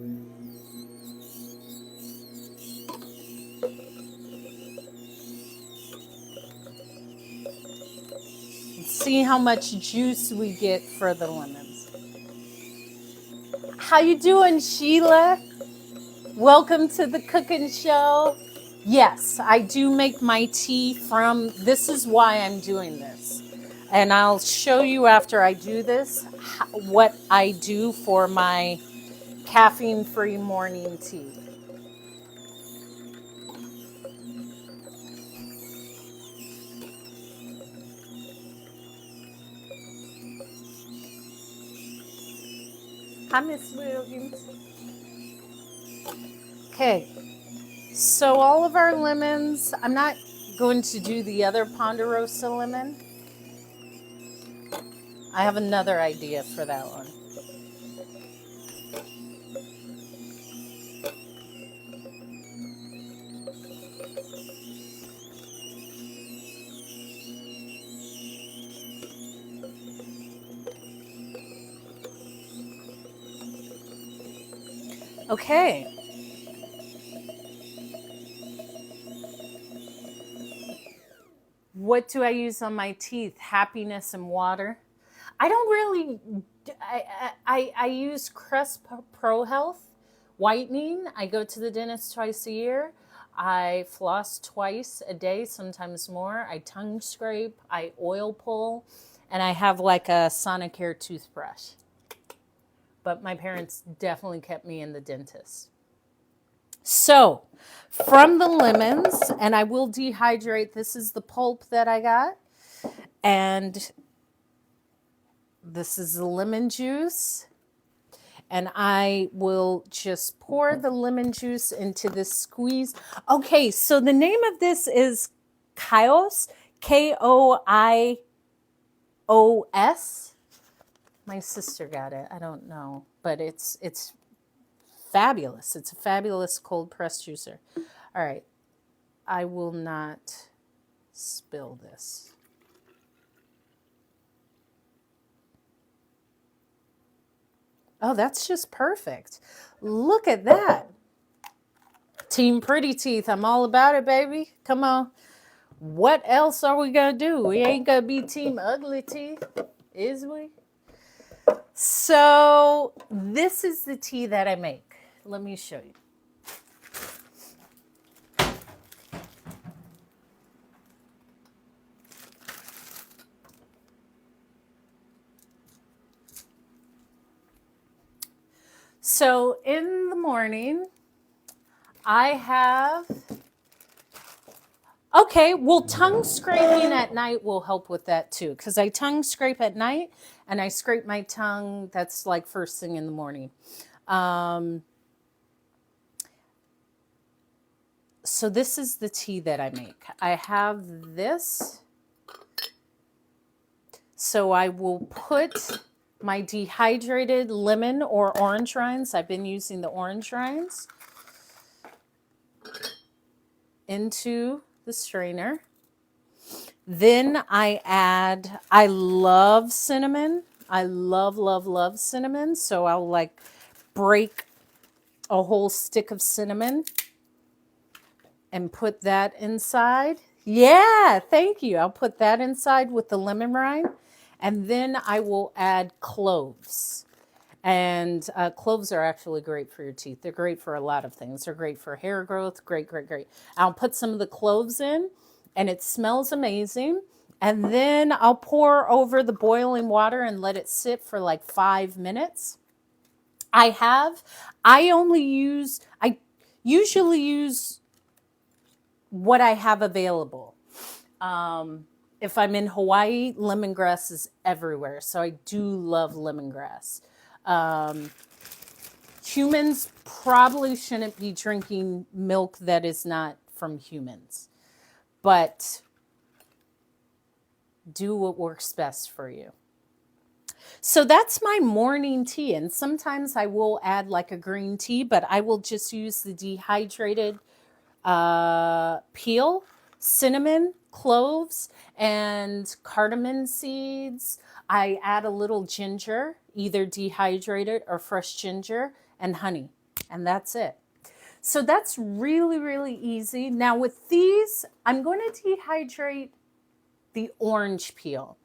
Speaker 1: See how much juice we get for the lemons. How you doing, Sheila? Welcome to the cooking show. Yes, I do make my tea from, this is why I'm doing this. And I'll show you after I do this what I do for my caffeine-free morning tea. Hi, Miss Williams. Okay, so all of our lemons, I'm not going to do the other Ponderosa lemon. I have another idea for that one. Okay. What do I use on my teeth? Happiness and water. I don't really, I use Crest Pro Health whitening. I go to the dentist twice a year. I floss twice a day, sometimes more. I tongue scrape, I oil pull, and I have like a Sonicare toothbrush. But my parents definitely kept me in the dentist. So, from the lemons, and I will dehydrate, this is the pulp that I got. And This is the lemon juice. And I will just pour the lemon juice into this squeeze. Okay, so the name of this is Kios, Koios. My sister got it. I don't know, but it's fabulous. It's a fabulous cold press juicer. All right, I will not spill this. Oh, that's just perfect. Look at that. Team Pretty Teeth. I'm all about it, baby. Come on. What else are we going to do? We ain't going to be Team Ugly Teeth, is we? So this is the tea that I make. Let me show you. So in the morning, I have, okay, well, tongue scraping at night will help with that too, because I tongue scrape at night and I scrape my tongue. That's like first thing in the morning. So this is the tea that I make. I have this. So I will put my dehydrated lemon or orange rinds. I've been using the orange rinds into the strainer. Then I love cinnamon. I love, love, love cinnamon. So I'll like break a whole stick of cinnamon and put that inside. Yeah, thank you. I'll put that inside with the lemon rind. And then I will add cloves. And cloves are actually great for your teeth. They're great for a lot of things. They're great for hair growth. Great, great, great. I'll put some of the cloves in, and it smells amazing. And then I'll pour over the boiling water and let it sit for like 5 minutes. I usually use what I have available. If I'm in Hawaii, lemongrass is everywhere. So I do love lemongrass. Humans probably shouldn't be drinking milk that is not from humans, but do what works best for you. So that's my morning tea. And sometimes I will add like a green tea, but I will just use the dehydrated peel, cinnamon, cloves, and cardamom seeds. I add a little ginger, either dehydrated or fresh ginger, and honey. And that's it. So that's really, really easy. Now with these, I'm going to dehydrate the orange peel.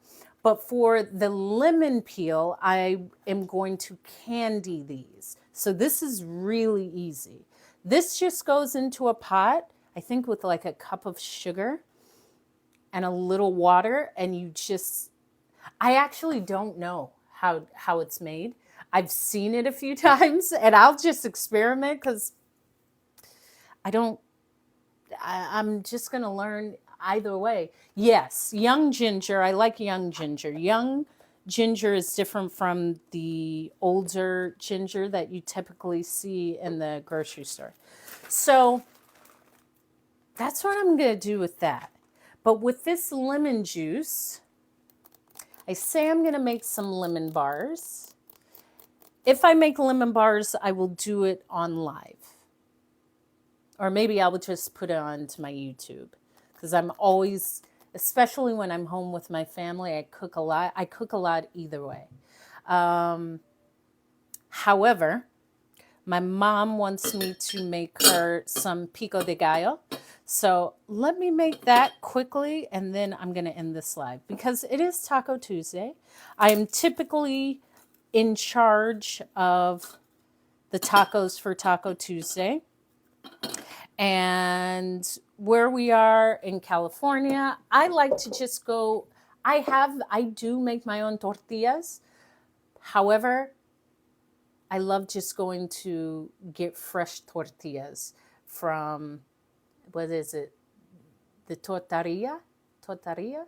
Speaker 1: But for the lemon peel, I am going to candy these. So this is really easy. This just goes into a pot, I think with like a cup of sugar and a little water, and you just, I actually don't know how it's made. I've seen it a few times, and I'll just experiment because I'm just going to learn either way. Yes, young ginger. I like young ginger. Young ginger is different from the older ginger that you typically see in the grocery store. So that's what I'm going to do with that. But with this lemon juice, I say I'm going to make some lemon bars. If I make lemon bars, I will do it on live. Or maybe I will just put it onto my YouTube. Because I'm always, especially when I'm home with my family, I cook a lot. I cook a lot either way. However, my mom wants me to make her some pico de gallo. So let me make that quickly, and then I'm going to end this live. Because it is Taco Tuesday. I am typically in charge of the tacos for Taco Tuesday. And where we are in California, I like to just go, I do make my own tortillas. However, I love just going to get fresh tortillas from, what is it? The tortilla? Tortilla?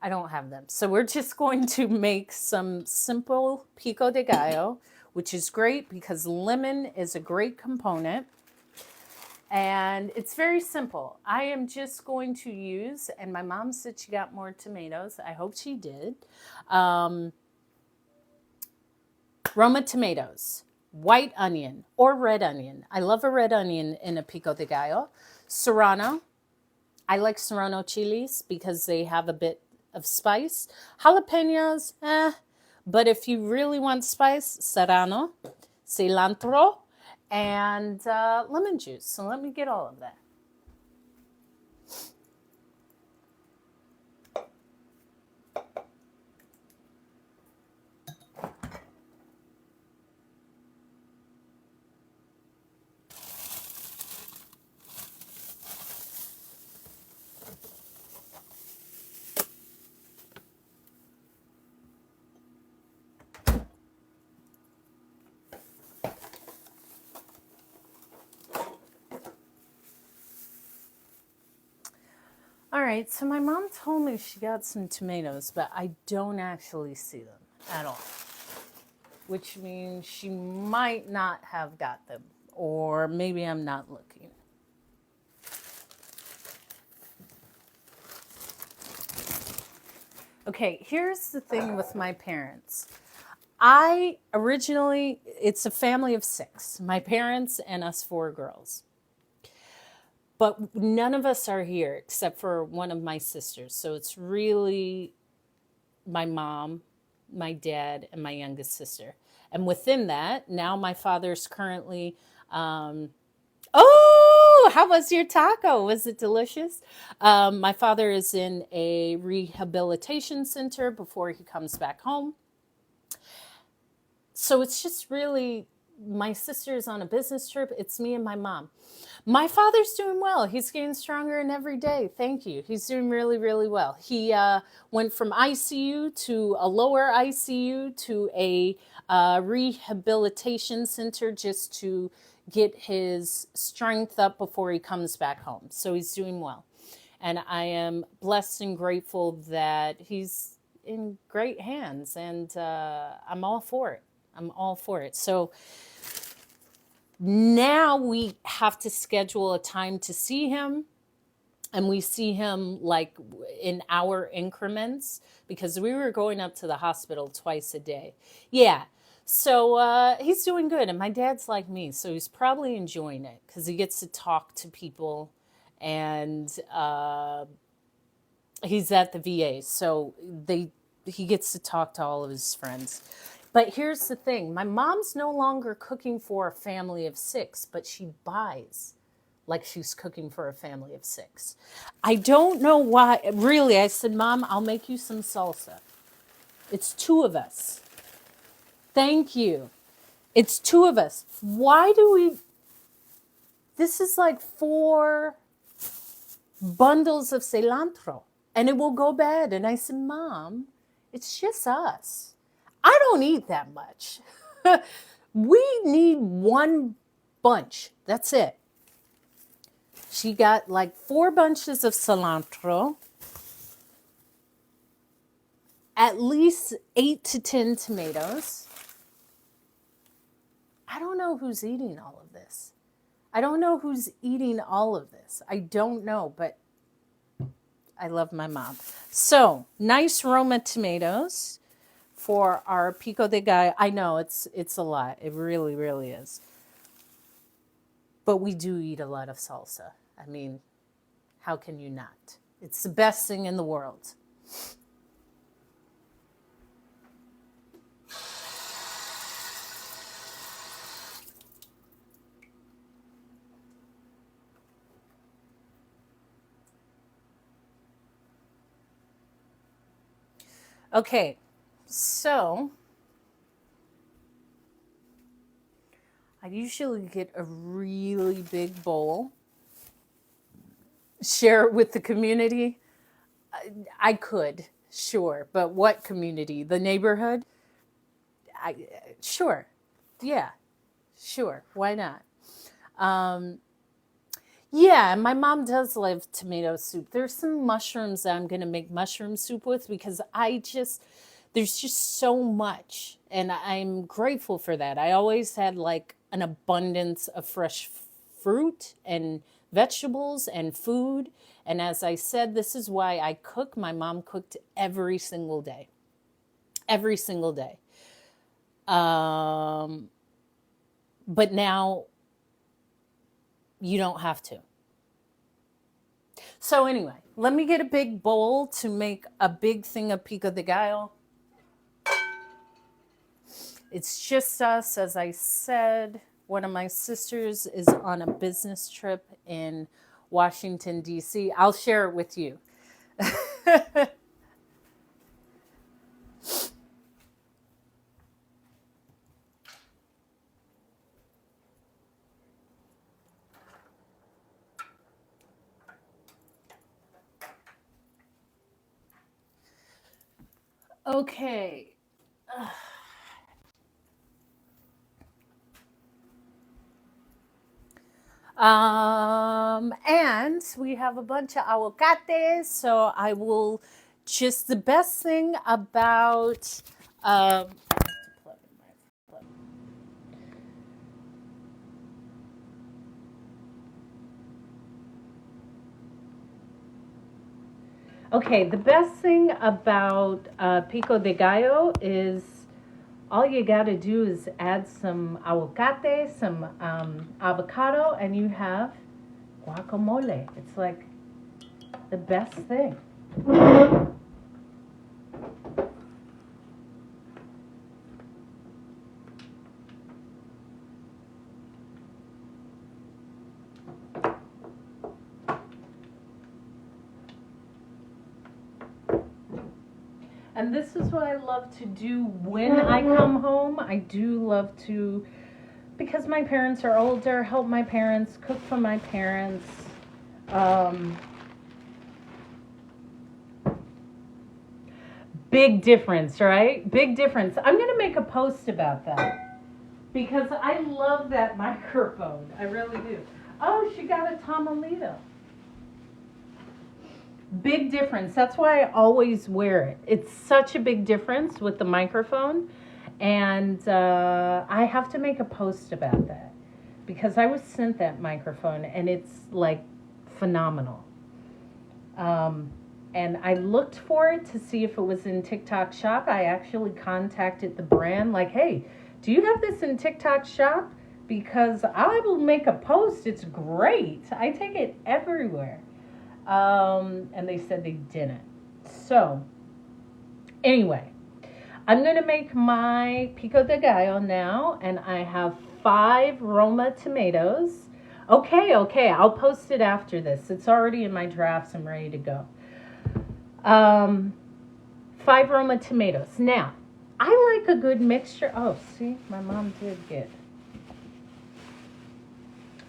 Speaker 1: I don't have them. So we're just going to make some simple pico de gallo, which is great because lemon is a great component. And it's very simple. I am just going to use, and my mom said she got more tomatoes. I hope she did. Roma tomatoes, white onion or red onion. I love a red onion in a pico de gallo. Serrano. I like serrano chilies because they have a bit of spice. Jalapenos, but if you really want spice, serrano, cilantro, and lemon juice. So let me get all of that. All right, so my mom told me she got some tomatoes, but I don't actually see them at all, which means she might not have got them, or maybe I'm not looking. Okay, here's the thing with my parents. It's a family of 6, my parents and us 4 girls. But none of us are here except for one of my sisters. So it's really my mom, my dad, and my youngest sister. And within that, now my father's currently, oh, how was your taco? Was it delicious? My father is in a rehabilitation center before he comes back home. So it's just really, my sister is on a business trip. It's me and my mom. My father's doing well. He's getting stronger in every day. Thank you. He's doing really, really well. He went from ICU to a lower ICU to a rehabilitation center just to get his strength up before he comes back home. So he's doing well. And I am blessed and grateful that he's in great hands. And I'm all for it. I'm all for it. So now we have to schedule a time to see him, and we see him like in hour increments because we were going up to the hospital twice a day. Yeah. So he's doing good. And my dad's like me, so he's probably enjoying it because he gets to talk to people, and he's at the VA. So he gets to talk to all of his friends. But here's the thing. My mom's no longer cooking for a family of 6, but she buys like she's cooking for a family of 6. I don't know why. Really, I said, Mom, I'll make you some salsa. It's 2 of us. Thank you. It's 2 of us. Why do we... This is like 4 bundles of cilantro, and it will go bad. And I said, Mom, it's just us. I don't eat that much. We need 1 bunch. That's it. She got like 4 bunches of cilantro, at least 8 to 10 tomatoes. I don't know who's eating all of this. I don't know who's eating all of this. I don't know, but I love my mom. So, nice Roma tomatoes for our pico de gallo. I know it's a lot. It really, really is. But we do eat a lot of salsa. I mean, how can you not? It's the best thing in the world. Okay, so I usually get a really big bowl, share it with the community. I could, sure, but what community? The neighborhood? Sure, yeah, sure, why not? Yeah, my mom does love tomato soup. There's some mushrooms that I'm going to make mushroom soup with because there's just so much. And I'm grateful for that. I always had like an abundance of fresh fruit and vegetables and food. And as I said, this is why I cook. My mom cooked every single day, every single day. Um, but now you don't have to. So anyway, let me get a big bowl to make a big thing of pico de gallo. It's just us, as I said. One of my sisters is on a business trip in Washington, D.C. I'll share it with you. Okay. And we have a bunch of aguacates. So I will just the best thing about okay, the best thing about pico de gallo is all you got to do is add some aguacate, some avocado, and you have guacamole. It's like the best thing. And this is what I love to do when I come home. I do love to, because my parents are older, help my parents, cook for my parents. Big difference, right? Big difference. I'm going to make a post about that because I love that microphone. I really do. Oh, she got a Tomalito. Big difference. That's why I always wear it. It's such a big difference with the microphone. And I have to make a post about that because I was sent that microphone and it's like phenomenal. And I looked for it to see if it was in TikTok Shop. I actually contacted the brand like, hey, do you have this in TikTok Shop? Because I will make a post. It's great. I take it everywhere. And they said they didn't. So, anyway, I'm going to make my pico de gallo now, and I have 5 Roma tomatoes. Okay, I'll post it after this. It's already in my drafts. I'm ready to go. 5 Roma tomatoes. Now, I like a good mixture. Oh, see, my mom did get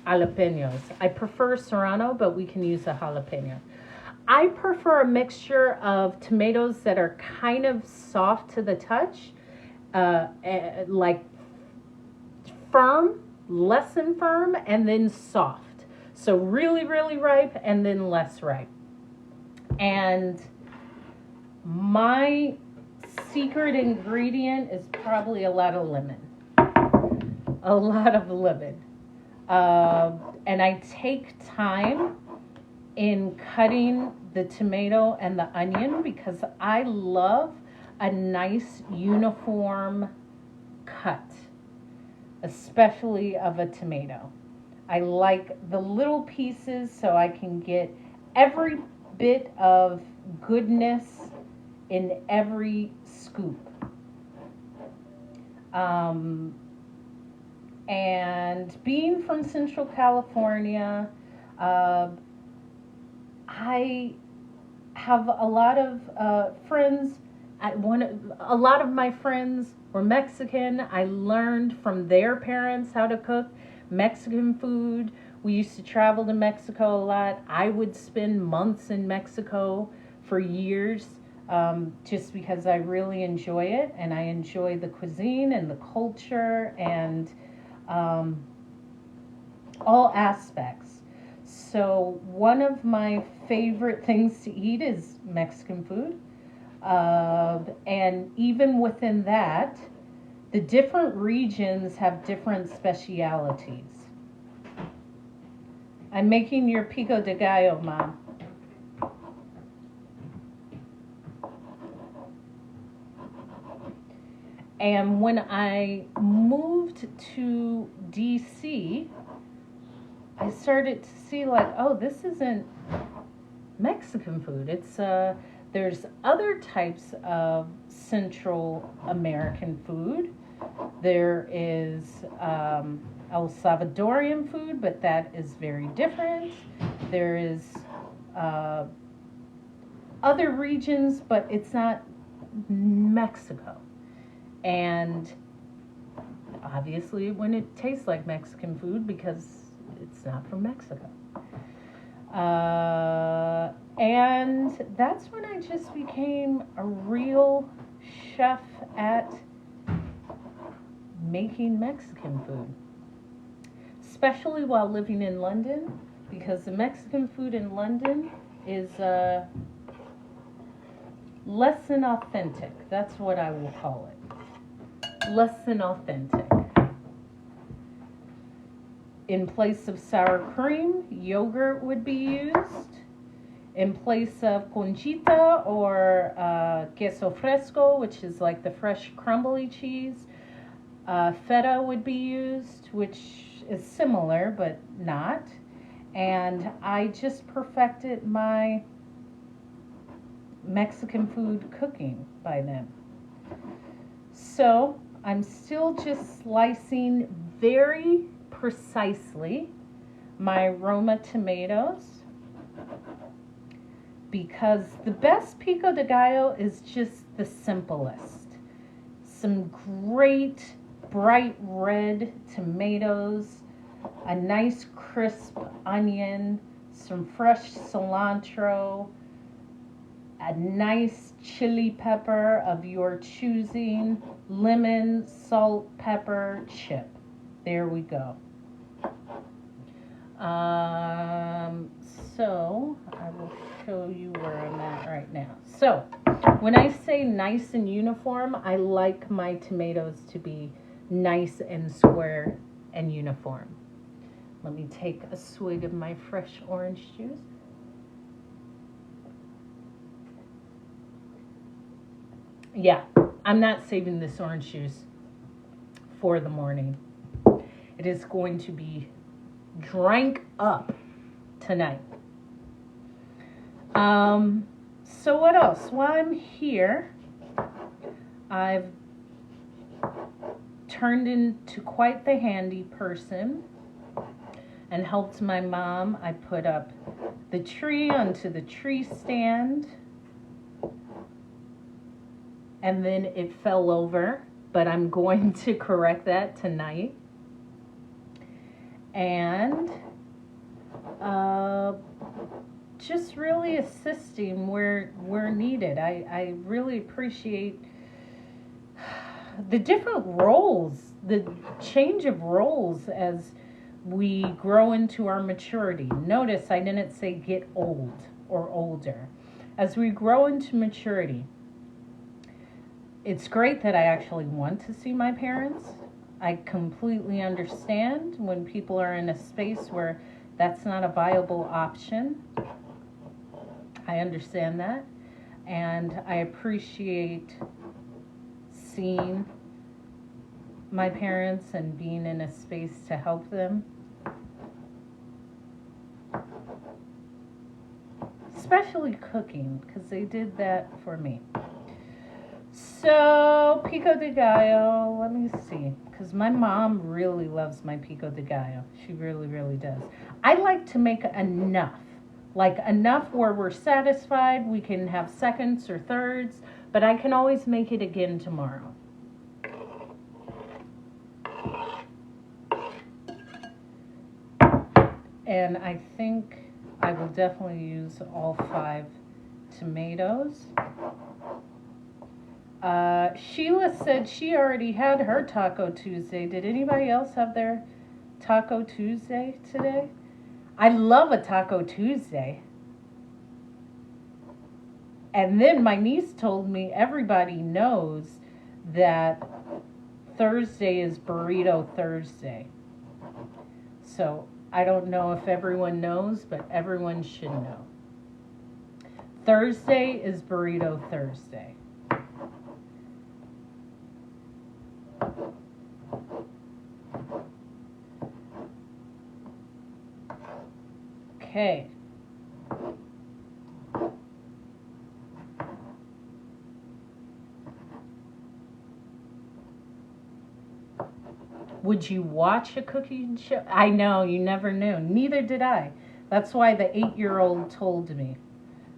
Speaker 1: jalapenos. I prefer serrano, but we can use a jalapeno. I prefer a mixture of tomatoes that are kind of soft to the touch, like firm, less than firm, and then soft. So really, really ripe and then less ripe. And my secret ingredient is probably a lot of lemon. A lot of lemon. And I take time in cutting the tomato and the onion because I love a nice uniform cut, especially of a tomato. I like the little pieces so I can get every bit of goodness in every scoop. And being from Central California, I have a lot of friends. A lot of my friends were Mexican. I learned from their parents how to cook Mexican food. We used to travel to Mexico a lot. I would spend months in Mexico for years just because I really enjoy it and I enjoy the cuisine and the culture and all aspects. So one of my favorite things to eat is Mexican food. And even within that, the different regions have different specialities. I'm making your pico de gallo, Mom. And when I moved to DC, I started to see like, oh, this isn't Mexican food. It's there's other types of Central American food. There is El Salvadorian food, but that is very different. There is other regions, but it's not Mexico. And obviously it wouldn't taste like Mexican food because it's not from Mexico. And that's when I just became a real chef at making Mexican food. Especially while living in London, because the Mexican food in London is less than authentic. That's what I will call it. Less than authentic. In place of sour cream, yogurt would be used. In place of conchita or queso fresco, which is like the fresh crumbly cheese, feta would be used, which is similar but not. And I just perfected my Mexican food cooking by then. So I'm still just slicing very precisely my Roma tomatoes, because the best pico de gallo is just the simplest. Some great bright red tomatoes, a nice crisp onion, some fresh cilantro, a nice chili pepper of your choosing, lemon, salt, pepper, chip. There we go. So I will show you where I'm at right now. So when I say nice and uniform, I like my tomatoes to be nice and square and uniform. Let me take a swig of my fresh orange juice. Yeah, I'm not saving this orange juice for the morning. It is going to be drank up tonight. So what else? While I'm here, I've turned into quite the handy person and helped my mom. I put up the tree onto the tree stand, and then it fell over, but I'm going to correct that tonight. And just really assisting where needed. I really appreciate the different roles, the change of roles as we grow into our maturity. Notice I didn't say get old or older. As we grow into maturity, it's great that I actually want to see my parents. I completely understand when people are in a space where that's not a viable option. I understand that. And I appreciate seeing my parents and being in a space to help them. Especially cooking, because they did that for me. So, pico de gallo, let me see, because my mom really loves my pico de gallo. She really, really does. I like to make enough, like enough where we're satisfied, we can have seconds or thirds, but I can always make it again tomorrow. And I think I will definitely use all 5 tomatoes. Sheila said she already had her Taco Tuesday. Did anybody else have their Taco Tuesday today? I love a Taco Tuesday. And then my niece told me everybody knows that Thursday is Burrito Thursday. So I don't know if everyone knows, but everyone should know. Thursday is Burrito Thursday. Okay. Would you watch a cooking show? I know, you never knew. Neither did I. That's why the 8-year-old told me.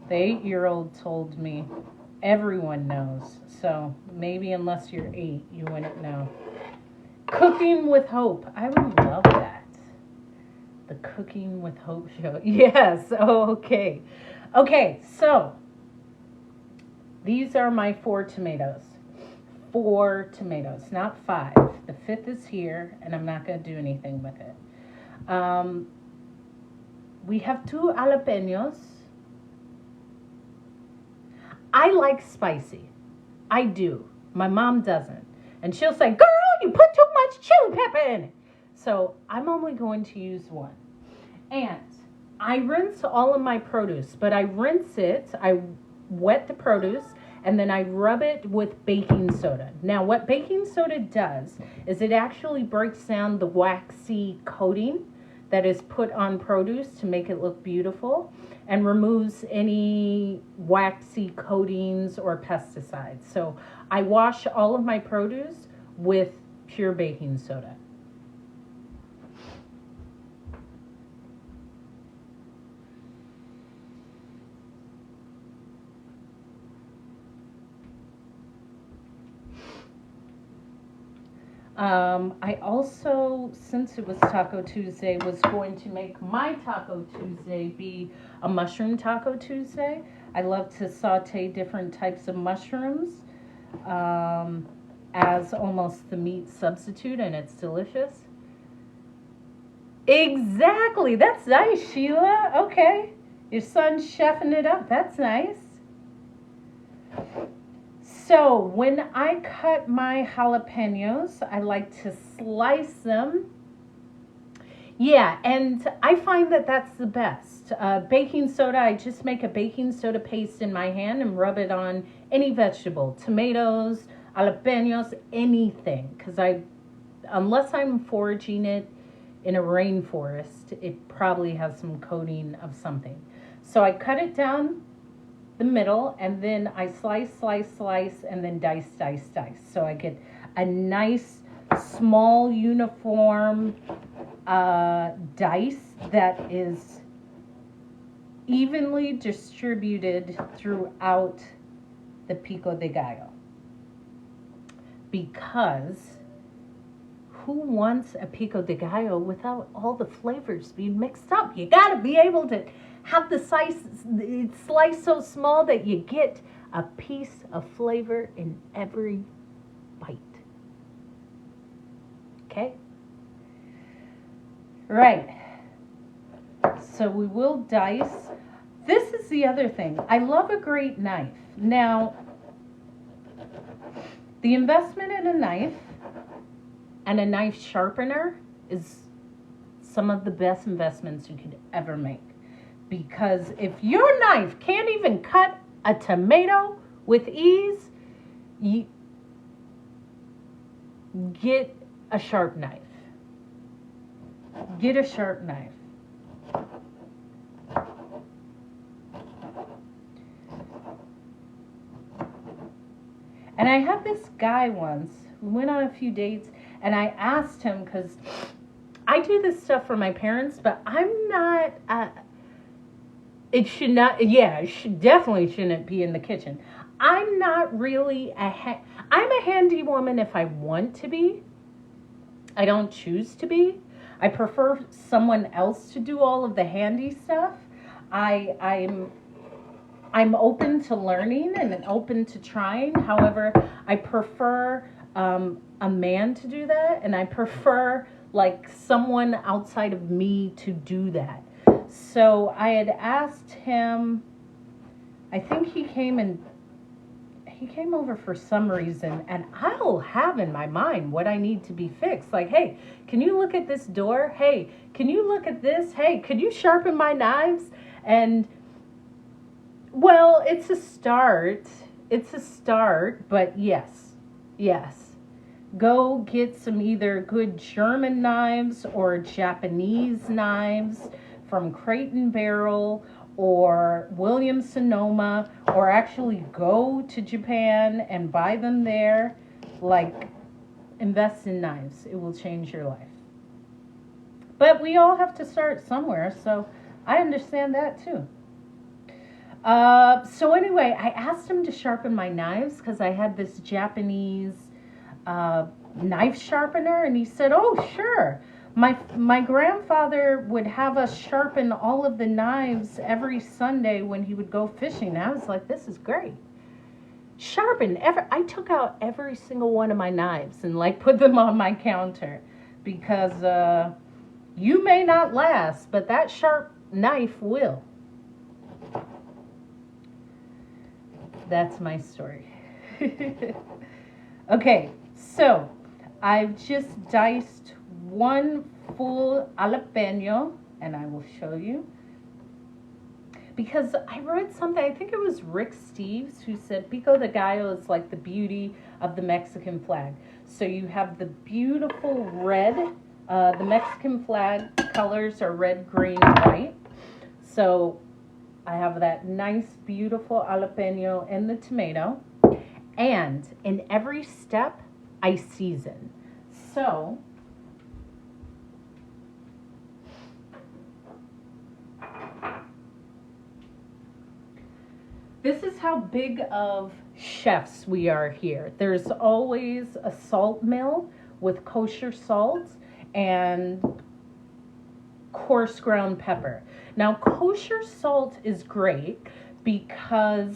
Speaker 1: The 8-year-old told me everyone knows. So maybe unless you're 8, you wouldn't know. Cooking with Hope. I would love that. The Cooking with Hope show. Yes, okay. Okay, so these are my 4 tomatoes. 4 tomatoes, not 5. The 5th is here, and I'm not going to do anything with it. We have 2 jalapenos. I like spicy. I do. My mom doesn't. And she'll say, girl, you put too much chili pepper in it. So I'm only going to use 1. And I rinse all of my produce, but I rinse it, I wet the produce, and then I rub it with baking soda. Now, what baking soda does is it actually breaks down the waxy coating that is put on produce to make it look beautiful and removes any waxy coatings or pesticides. So I wash all of my produce with pure baking soda. I also, since it was Taco Tuesday, was going to make my Taco Tuesday be a mushroom Taco Tuesday. I love to saute different types of mushrooms as almost the meat substitute, and it's delicious. Exactly. That's nice, Sheila. Okay. Your son's chefing it up. That's nice. So when I cut my jalapenos, I like to slice them. Yeah, and I find that that's the best. Baking soda, I just make a baking soda paste in my hand and rub it on any vegetable. Tomatoes, jalapenos, anything. Because unless I'm foraging it in a rainforest, it probably has some coating of something. So I cut it down the middle, and then I slice, and then dice. So I get a nice, small, uniform dice that is evenly distributed throughout the pico de gallo. Because who wants a pico de gallo without all the flavors being mixed up? You got to be able to have the slice so small that you get a piece of flavor in every bite. Okay? Right. So we will dice. This is the other thing. I love a great knife. Now, the investment in a knife and a knife sharpener is some of the best investments you could ever make. Because if your knife can't even cut a tomato with ease, you get a sharp knife. Get a sharp knife. And I had this guy once who went on a few dates, and I asked him, because I do this stuff for my parents, but I'm not... It should not, definitely shouldn't be in the kitchen. I'm not really I'm a handy woman if I want to be. I don't choose to be. I prefer someone else to do all of the handy stuff. I'm open to learning and open to trying. However, I prefer a man to do that, and I prefer like someone outside of me to do that. So I had asked him, I think he came over for some reason, and I'll have in my mind what I need to be fixed. Like, hey, can you look at this door? Hey, can you look at this? Hey, could you sharpen my knives? And, well, it's a start. It's a start, but yes. Go get some either good German knives or Japanese knives from Crate and Barrel or Williams Sonoma, or actually go to Japan and buy them there. Like, invest in knives. It will change your life. But we all have to start somewhere, so I understand that too. So anyway, I asked him to sharpen my knives because I had this Japanese knife sharpener, and he said, oh, sure. My grandfather would have us sharpen all of the knives every Sunday when he would go fishing. And I was like, this is great. I took out every single one of my knives and like put them on my counter because you may not last, but that sharp knife will. That's my story. Okay, so I've just diced one full jalapeno, and I will show you. Because I read something, I think it was Rick Steves, who said pico de gallo is like the beauty of the Mexican flag. So you have the beautiful red, the Mexican flag colors are red, green, white. So I have that nice, beautiful jalapeno and the tomato. And in every step, I season. So this is how big of chefs we are here. There's always a salt mill with kosher salt and coarse ground pepper. Now, kosher salt is great because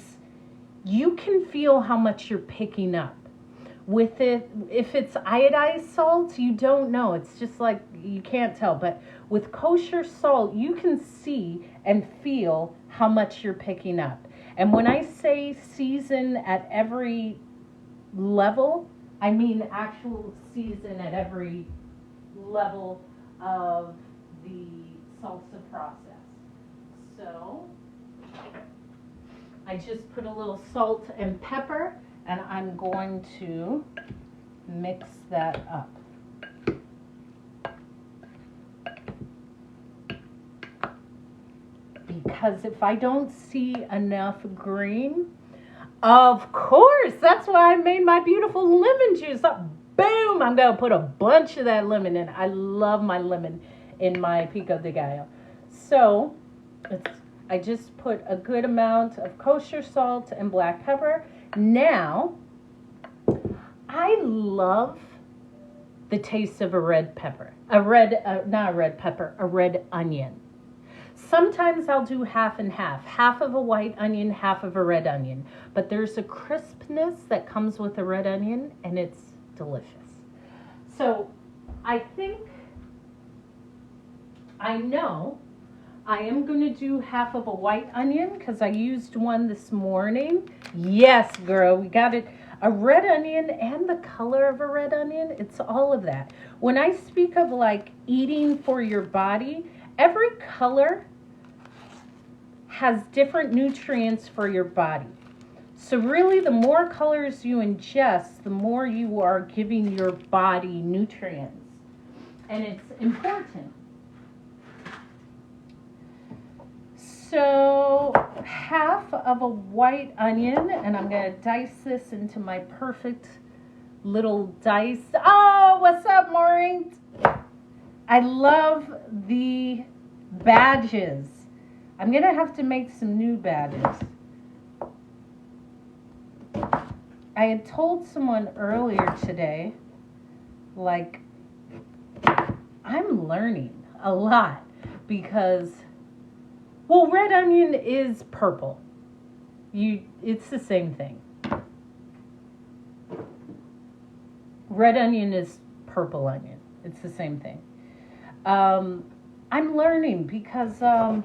Speaker 1: you can feel how much you're picking up. With it, if it's iodized salt, you don't know. It's just like, you can't tell. But with kosher salt, you can see and feel how much you're picking up. And when I say season at every level, I mean actual season at every level of the salsa process. So I just put a little salt and pepper, and I'm going to mix that up. Because if I don't see enough green, of course, that's why I made my beautiful lemon juice. Boom, I'm going to put a bunch of that lemon in. I love my lemon in my pico de gallo. So I just put a good amount of kosher salt and black pepper. Now, I love the taste of a red pepper. A red onion. Sometimes I'll do half and half. Half of a white onion, half of a red onion. But there's a crispness that comes with a red onion, and it's delicious. So I think, I know I am going to do half of a white onion because I used one this morning. Yes, girl, we got it. A red onion and the color of a red onion, it's all of that. When I speak of like eating for your body, every color has different nutrients for your body. So really, the more colors you ingest, the more you are giving your body nutrients. And it's important. So half of a white onion, and I'm going to dice this into my perfect little dice. Oh, what's up, Maureen? I love the badges. I'm going to have to make some new badges. I had told someone earlier today, like, I'm learning a lot because, well, red onion is purple. It's the same thing. Red onion is purple onion. It's the same thing. I'm learning because I'm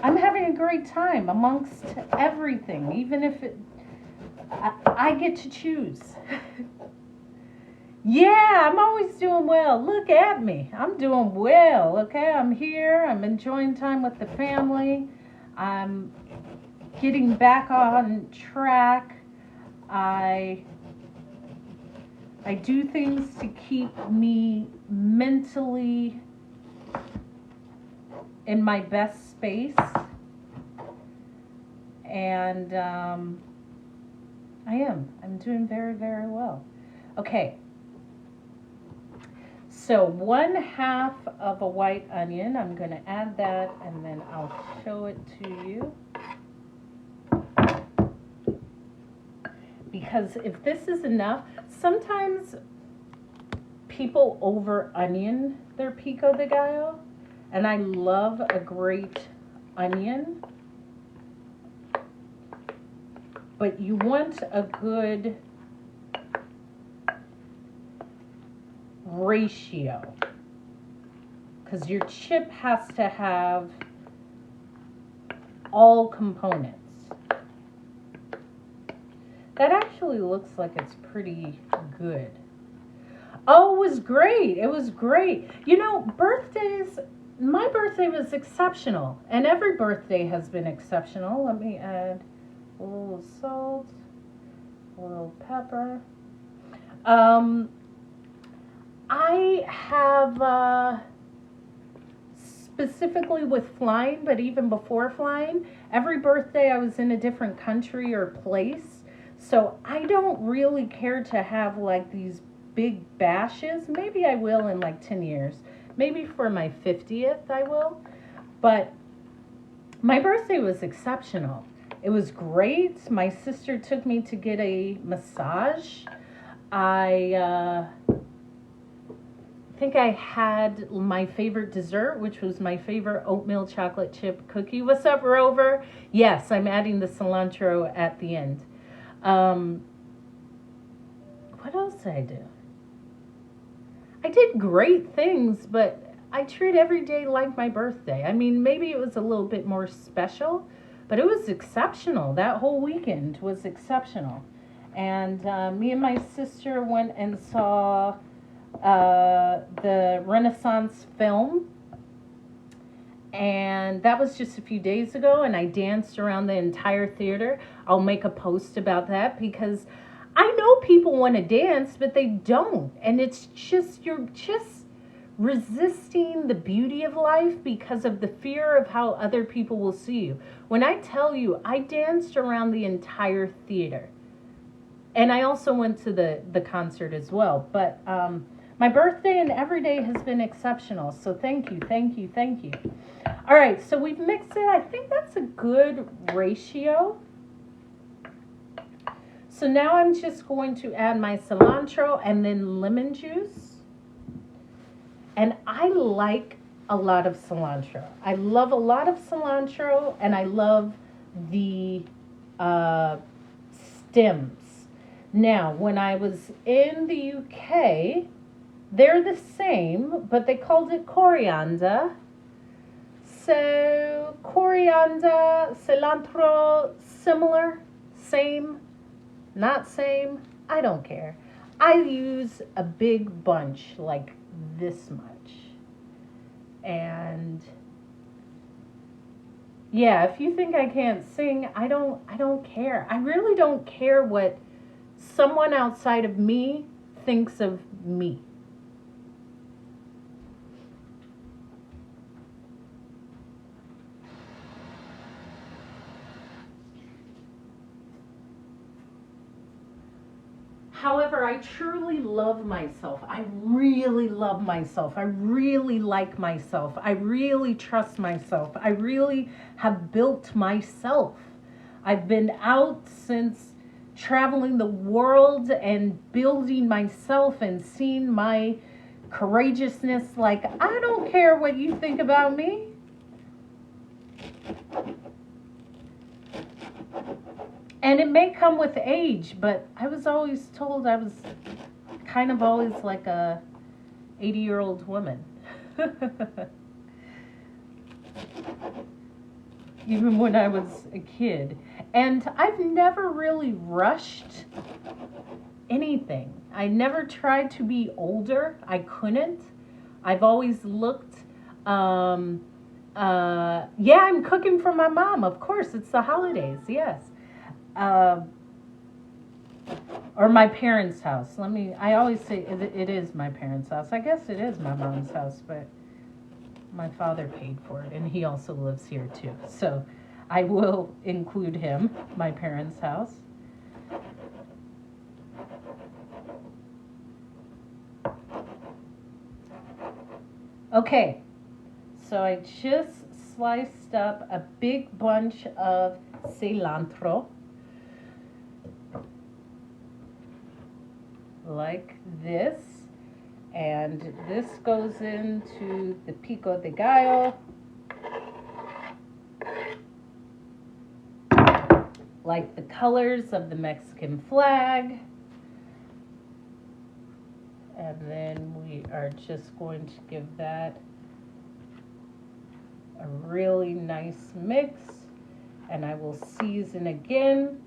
Speaker 1: having a great time amongst everything, even if I get to choose. Yeah, I'm always doing well. Look at me. I'm doing well, okay? I'm here. I'm enjoying time with the family. I'm getting back on track. I do things to keep me mentally in my best space. And I'm doing very, very well. Okay. So 1/2 of a white onion, I'm going to add that and then I'll show it to you. Because if this is enough, sometimes people over onion their pico de gallo, and I love a great onion. But you want a good ratio, because your chip has to have all components. That actually looks like it's pretty good. Oh, it was great. It was great. You know, birthdays, my birthday was exceptional, and every birthday has been exceptional. Let me add a little salt, a little pepper. I have, specifically with flying, but even before flying, every birthday I was in a different country or place. So I don't really care to have like these big bashes. Maybe I will in like 10 years. Maybe for my 50th I will. But my birthday was exceptional. It was great. My sister took me to get a massage. I think I had my favorite dessert, which was my favorite oatmeal chocolate chip cookie. What's up, Rover? Yes, I'm adding the cilantro at the end. What else did I do? I did great things, but I treat every day like my birthday. I mean, maybe it was a little bit more special, but it was exceptional. That whole weekend was exceptional. And me and my sister went and saw the Renaissance film, and that was just a few days ago, and I danced around the entire theater. I'll make a post about that because I know people want to dance, but they don't, and it's just, you're just resisting the beauty of life because of the fear of how other people will see you. When I tell you, I danced around the entire theater, and I also went to the concert as well, but my birthday and every day has been exceptional. So thank you, thank you, thank you. All right, so we've mixed it. I think that's a good ratio. So now I'm just going to add my cilantro and then lemon juice. And I like a lot of cilantro. I love a lot of cilantro, and I love the stems. Now, when I was in the UK, they're the same, but they called it coriander. So coriander, cilantro, similar, same, not same, I don't care. I use a big bunch like this much. And yeah, if you think I can't sing, I don't care. I really don't care what someone outside of me thinks of me. However, I truly love myself. I really love myself. I really like myself. I really trust myself. I really have built myself. I've been out since traveling the world and building myself and seeing my courageousness. Like, I don't care what you think about me. And it may come with age, but I was always told I was kind of always like a 80-year-old woman. Even when I was a kid. And I've never really rushed anything. I never tried to be older. I couldn't. I've always looked, yeah, I'm cooking for my mom. Of course, it's the holidays, yes. Or my parents' house. I always say it is my parents' house. I guess it is my mom's house, but my father paid for it, and he also lives here too. So I will include him, my parents' house. Okay, so I just sliced up a big bunch of cilantro, like this, and this goes into the pico de gallo, like the colors of the Mexican flag. And then we are just going to give that a really nice mix, and I will season again.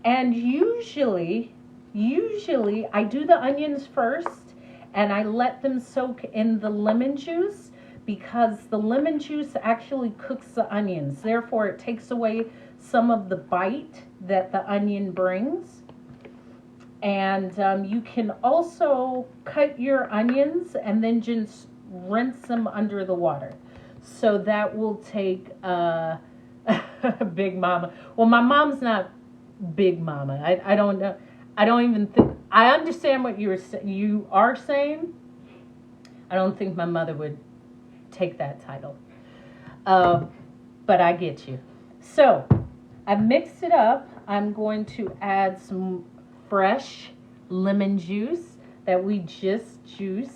Speaker 1: And usually I do the onions first and I let them soak in the lemon juice, because the lemon juice actually cooks the onions. Therefore, it takes away some of the bite that the onion brings. And you can also cut your onions and then just rinse them under the water. So that will take Big Mama. Well, my mom's not Big Mama. I don't know. I don't even think. I understand what you are saying. I don't think my mother would take that title. But I get you. So I've mixed it up. I'm going to add some fresh lemon juice that we just juiced.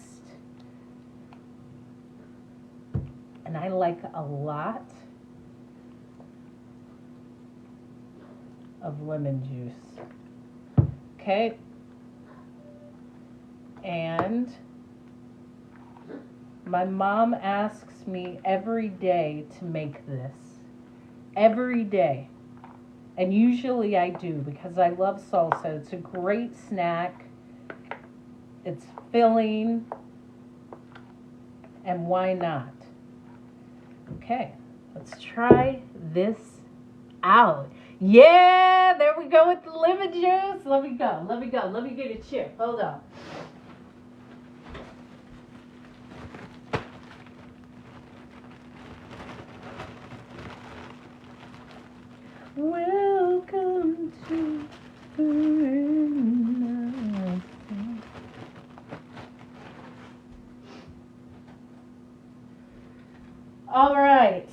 Speaker 1: And I like a lot of lemon juice. Okay. And my mom asks me every day to make this. Every day. And usually I do, because I love salsa. It's a great snack. It's filling. And why not? Okay, let's try this out. Yeah, there we go with the lemon juice. Let me go. Let me get a chip. Hold on. Welcome to Immerse. All right.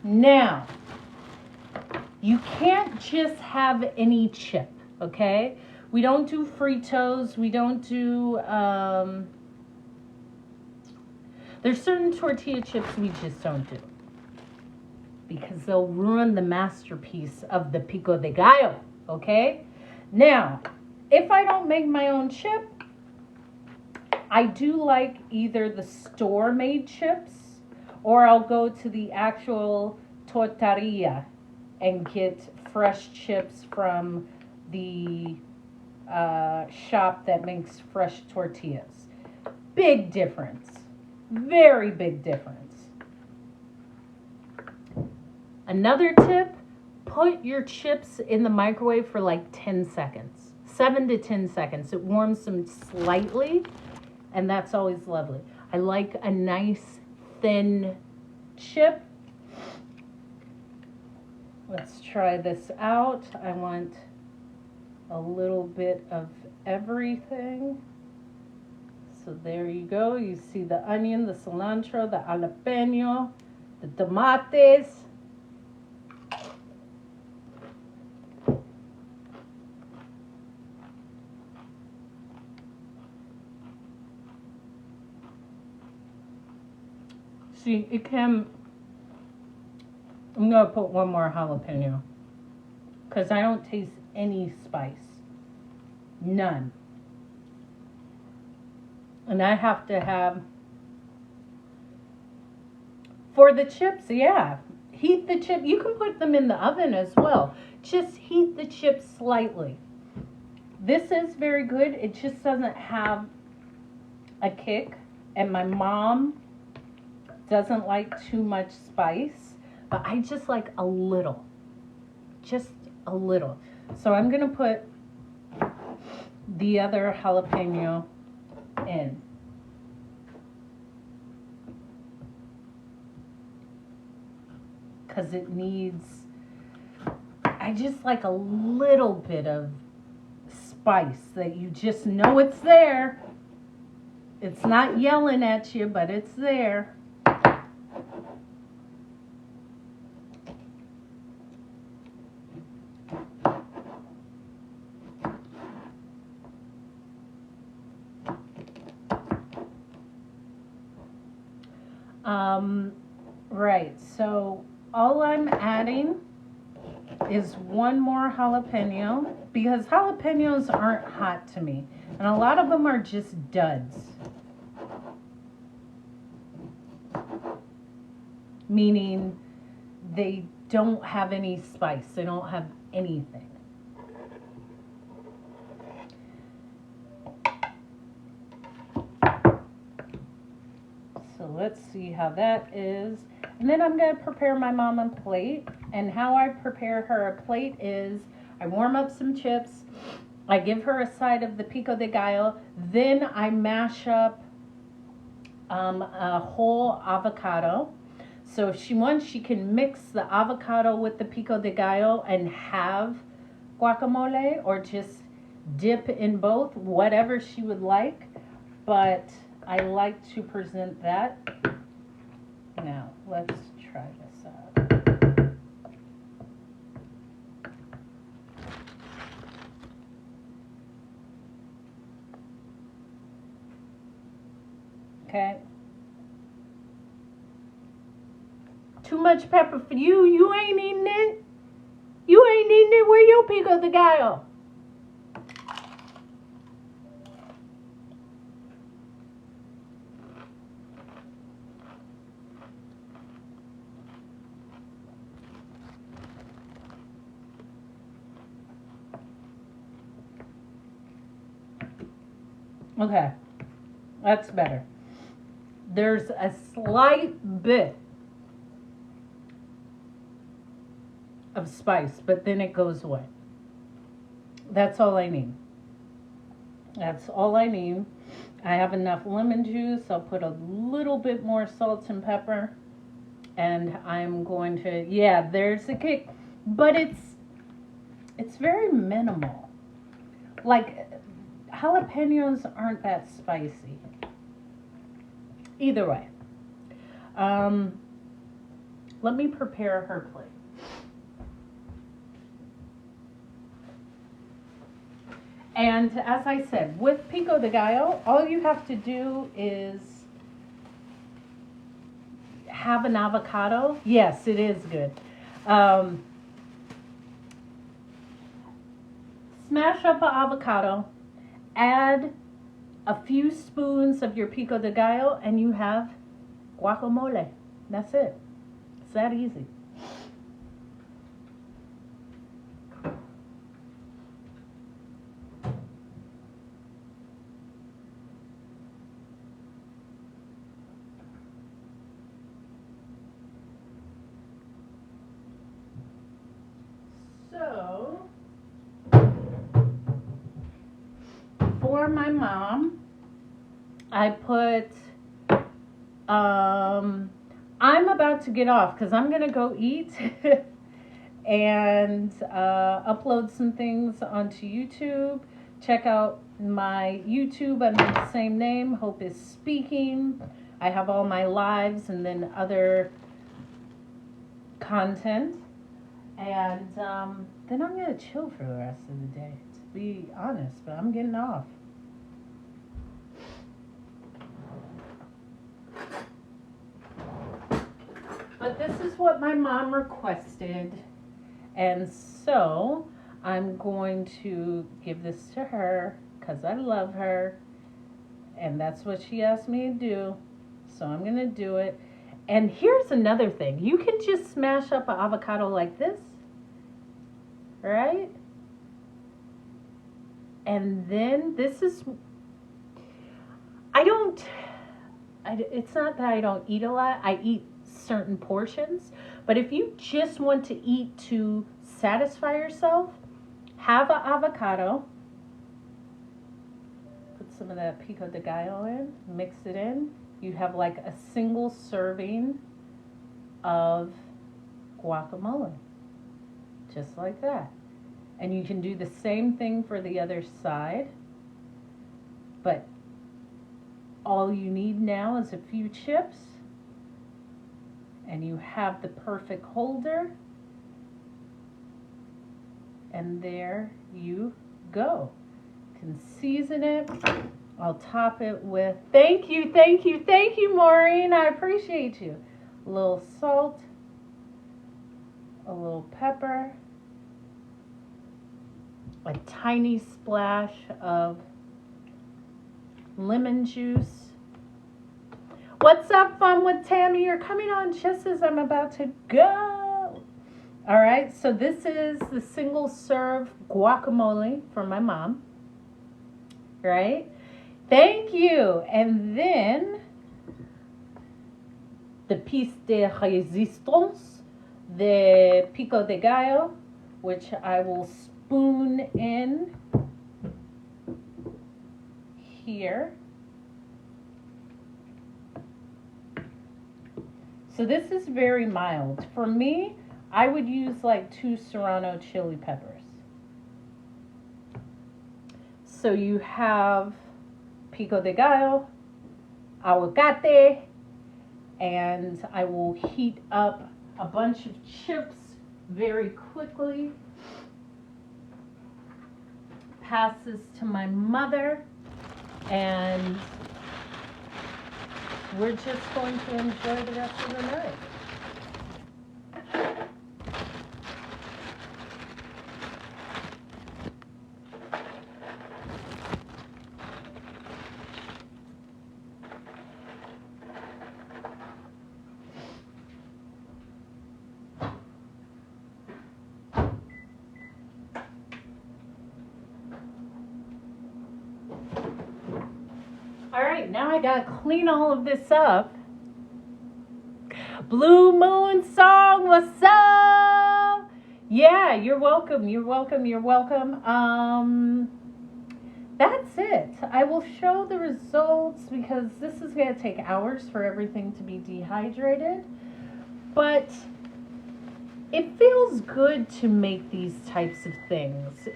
Speaker 1: Now, you can't just have any chip, okay? We don't do Fritos. We don't do, there's certain tortilla chips we just don't do, because they'll ruin the masterpiece of the pico de gallo, okay? Now, if I don't make my own chip, I do like either the store-made chips, or I'll go to the actual tortilla and get fresh chips from the shop that makes fresh tortillas. Big difference. Very big difference. Another tip, put your chips in the microwave for like 10 seconds. 7 to 10 seconds. It warms them slightly, and that's always lovely. I like a nice thin chip. Let's try this out. I want a little bit of everything. So there you go. You see the onion, the cilantro, the jalapeno, the tomatoes. See, it can, I'm going to put one more jalapeno, because I don't taste any spice. None. And I have to have, for the chips, yeah, heat the chip. You can put them in the oven as well. Just heat the chips slightly. This is very good. It just doesn't have a kick. And my mom doesn't like too much spice, but I just like a little. Just a little. So I'm going to put the other jalapeno in. Because it needs, I just like a little bit of spice that you just know it's there. It's not yelling at you, but it's there. Right, so all I'm adding is one more jalapeno, because jalapenos aren't hot to me, and a lot of them are just duds, meaning they don't have any spice, they don't have anything. So let's see how that is. And then I'm going to prepare my mom a plate. And how I prepare her a plate is I warm up some chips. I give her a side of the pico de gallo. Then I mash up a whole avocado. So if she wants, she can mix the avocado with the pico de gallo and have guacamole, or just dip in both, whatever she would like. But I like to present that. Now, let's try this out. Okay. Too much pepper for you. You ain't eating it. You ain't eating it. Where your pico de gallo? Okay, that's better. There's a slight bit of spice, but then it goes away. That's all I need. That's all I need. I have enough lemon juice. I'll put a little bit more salt and pepper. And I'm going to, yeah, there's the kick. But it's very minimal. Like, jalapenos aren't that spicy. Either way. Let me prepare her plate. And as I said, with pico de gallo, all you have to do is have an avocado. Yes, it is good. Smash up an avocado, add a few spoons of your pico de gallo, and you have guacamole. That's it. It's that easy. So, for my mom, I put, I'm about to get off because I'm going to go eat and upload some things onto YouTube. Check out my YouTube under the same name, Hope is Speaking. I have all my lives and then other content. And then I'm going to chill for the rest of the day, to be honest, but I'm getting off. But this is what my mom requested, and so I'm going to give this to her because I love her, And that's what she asked me to do. So I'm going to do it. And here's another thing. You can just smash up an avocado like this, right? And then this is, it's not that I don't eat a lot. I eat certain portions. But if you just want to eat to satisfy yourself, have an avocado. Put some of that pico de gallo in, mix it in. You have like a single serving of guacamole, just like that. And you can do the same thing for the other side, but all you need now is a few chips, and you have the perfect holder, and there you go. You can season it. I'll top it with, thank you, Maureen. I appreciate you. A little salt, a little pepper, a tiny splash of lemon juice. What's up, Fun with Tammy? You're coming on just as I'm about to go. All right, so this is the single serve guacamole for my mom, right? Thank you. And then the piece de resistance, the pico de gallo, which I will spoon in here. So this is very mild. For me, I would use like 2 serrano chili peppers. So you have pico de gallo, aguacate, and I will heat up a bunch of chips very quickly. Pass this to my mother, and we're just going to enjoy the rest of the night. All right, now I gotta clean all of this up. Blue Moon Song, what's up? Yeah, you're welcome. That's it. I will show the results because this is gonna take hours for everything to be dehydrated. But it feels good to make these types of things.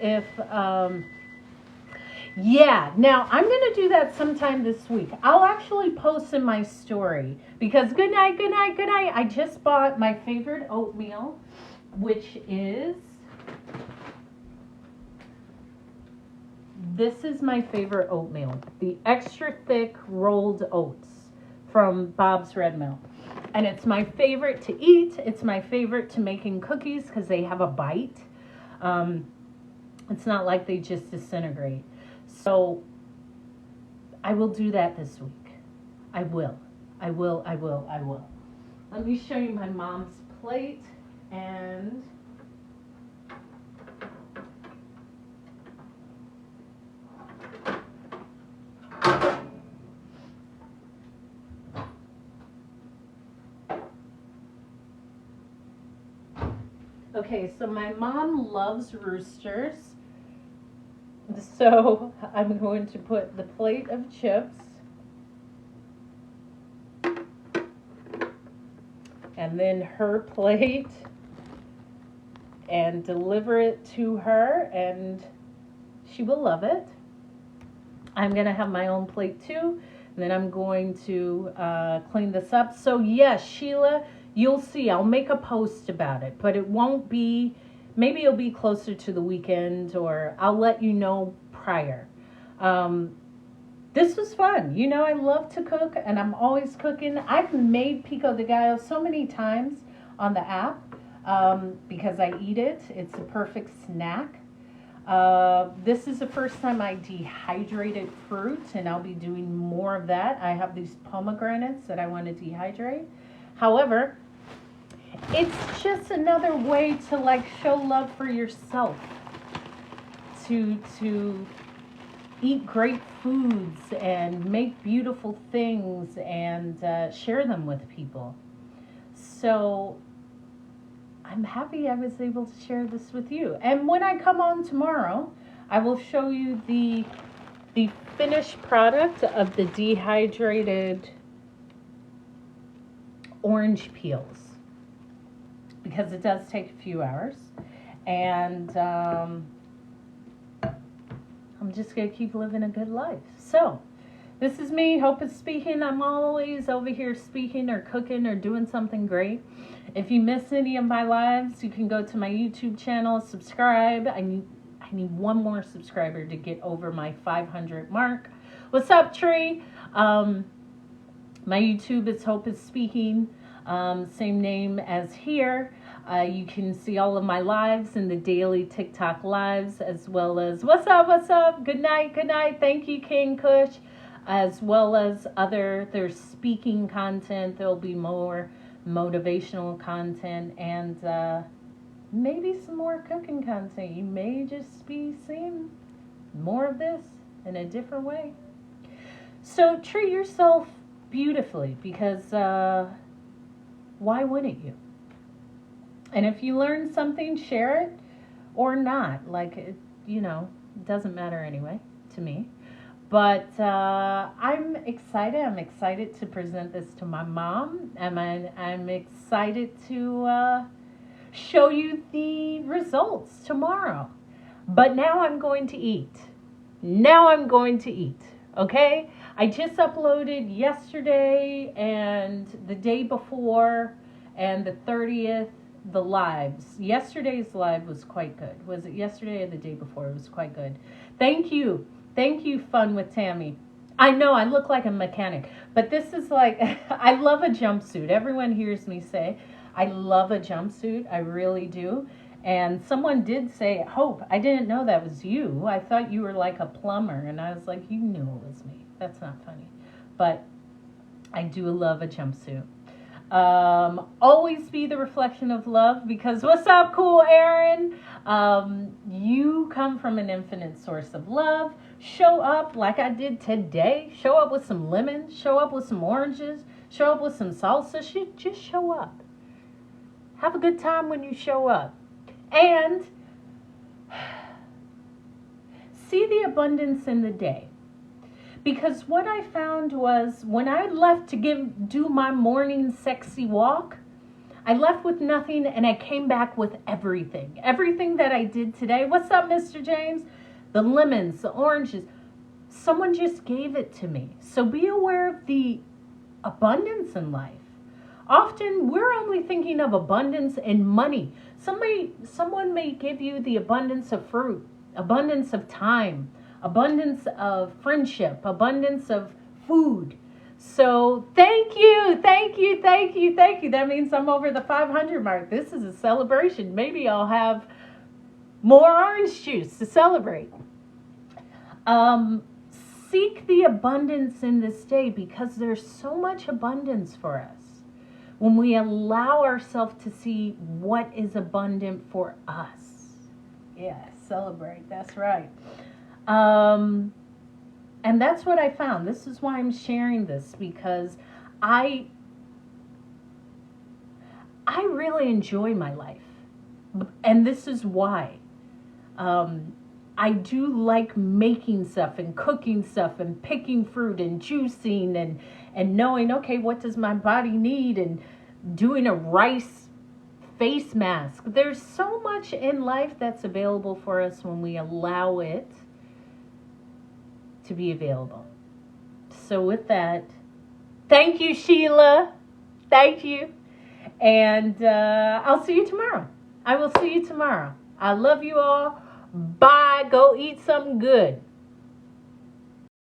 Speaker 1: Yeah, now I'm going to do that sometime this week. I'll actually post in my story because good night. I just bought my favorite oatmeal, which is, this is my favorite oatmeal, the extra thick rolled oats from Bob's Red Mill. And it's my favorite to eat. It's my favorite to making cookies because they have a bite. It's not like they just disintegrate. So I will do that this week. I will. Let me show you my mom's plate and okay, so my mom loves roosters. So I'm going to put the plate of chips and then her plate and deliver it to her, and she will love it. I'm going to have my own plate too, and then I'm going to clean this up. So yes, Sheila, you'll see. I'll make a post about it, but it won't be, maybe it'll be closer to the weekend, or I'll let you know prior. This was fun. You know, I love to cook, and I'm always cooking. I've made pico de gallo so many times on the app because I eat it. It's a perfect snack. This is the first time I dehydrated fruit, and I'll be doing more of that. I have these pomegranates that I want to dehydrate. However, it's just another way to like show love for yourself, to eat great foods and make beautiful things and share them with people. So I'm happy I was able to share this with you. And when I come on tomorrow, I will show you the finished product of the dehydrated orange peels, because it does take a few hours. And I'm just going to keep living a good life. So this is me, Hope is speaking. I'm always over here speaking or cooking or doing something great. If you miss any of my lives, you can go to my YouTube channel, subscribe. I need one more subscriber to get over my 500 mark. What's up, Tree? My YouTube is Hope is Speaking. Same name as here. You can see all of my lives and the daily TikTok lives, as well as what's up, good night, thank you, King Kush, as well as there's speaking content. There'll be more motivational content and maybe some more cooking content. You may just be seeing more of this in a different way. So treat yourself beautifully, because why wouldn't you? And if you learn something, share it or not. Like, it doesn't matter anyway to me. But I'm excited. I'm excited to present this to my mom. And I'm excited to show you the results tomorrow. But now I'm going to eat. Okay? I just uploaded yesterday and the day before and the 30th, the lives. Yesterday's live was quite good. Was it yesterday or the day before? It was quite good. Thank you, Fun with Tammy. I know I look like a mechanic, but this is like, I love a jumpsuit. Everyone hears me say, I love a jumpsuit. I really do. And someone did say, Hope, I didn't know that was you. I thought you were like a plumber. And I was like, you knew it was me. That's not funny. But I do love a jumpsuit. Always be the reflection of love, because what's up, cool Aaron? You come from an infinite source of love. Show up like I did today. Show up with some lemons. Show up with some oranges. Show up with some salsa. Just show up. Have a good time when you show up. And see the abundance in the day. Because what I found was, when I left to do my morning sexy walk, I left with nothing and I came back with everything. Everything that I did today. What's up, Mr. James? The lemons, the oranges. Someone just gave it to me. So be aware of the abundance in life. Often we're only thinking of abundance in money. Someone may give you the abundance of fruit, abundance of time, abundance of friendship, abundance of food. So thank you. That means I'm over the 500 mark. This is a celebration. Maybe I'll have more orange juice to celebrate. Seek the abundance in this day, because there's so much abundance for us when we allow ourselves to see what is abundant for us. Yeah, celebrate. That's right. And that's what I found. This is why I'm sharing this, because I really enjoy my life. And this is why. I do like making stuff and cooking stuff and picking fruit and juicing and knowing, okay, what does my body need, and doing a rice face mask. There's so much in life that's available for us when we allow it to be available. So with that, thank you, Sheila. Thank you. And I'll see you tomorrow. I will see you tomorrow. I love you all. Bye. Go eat something good.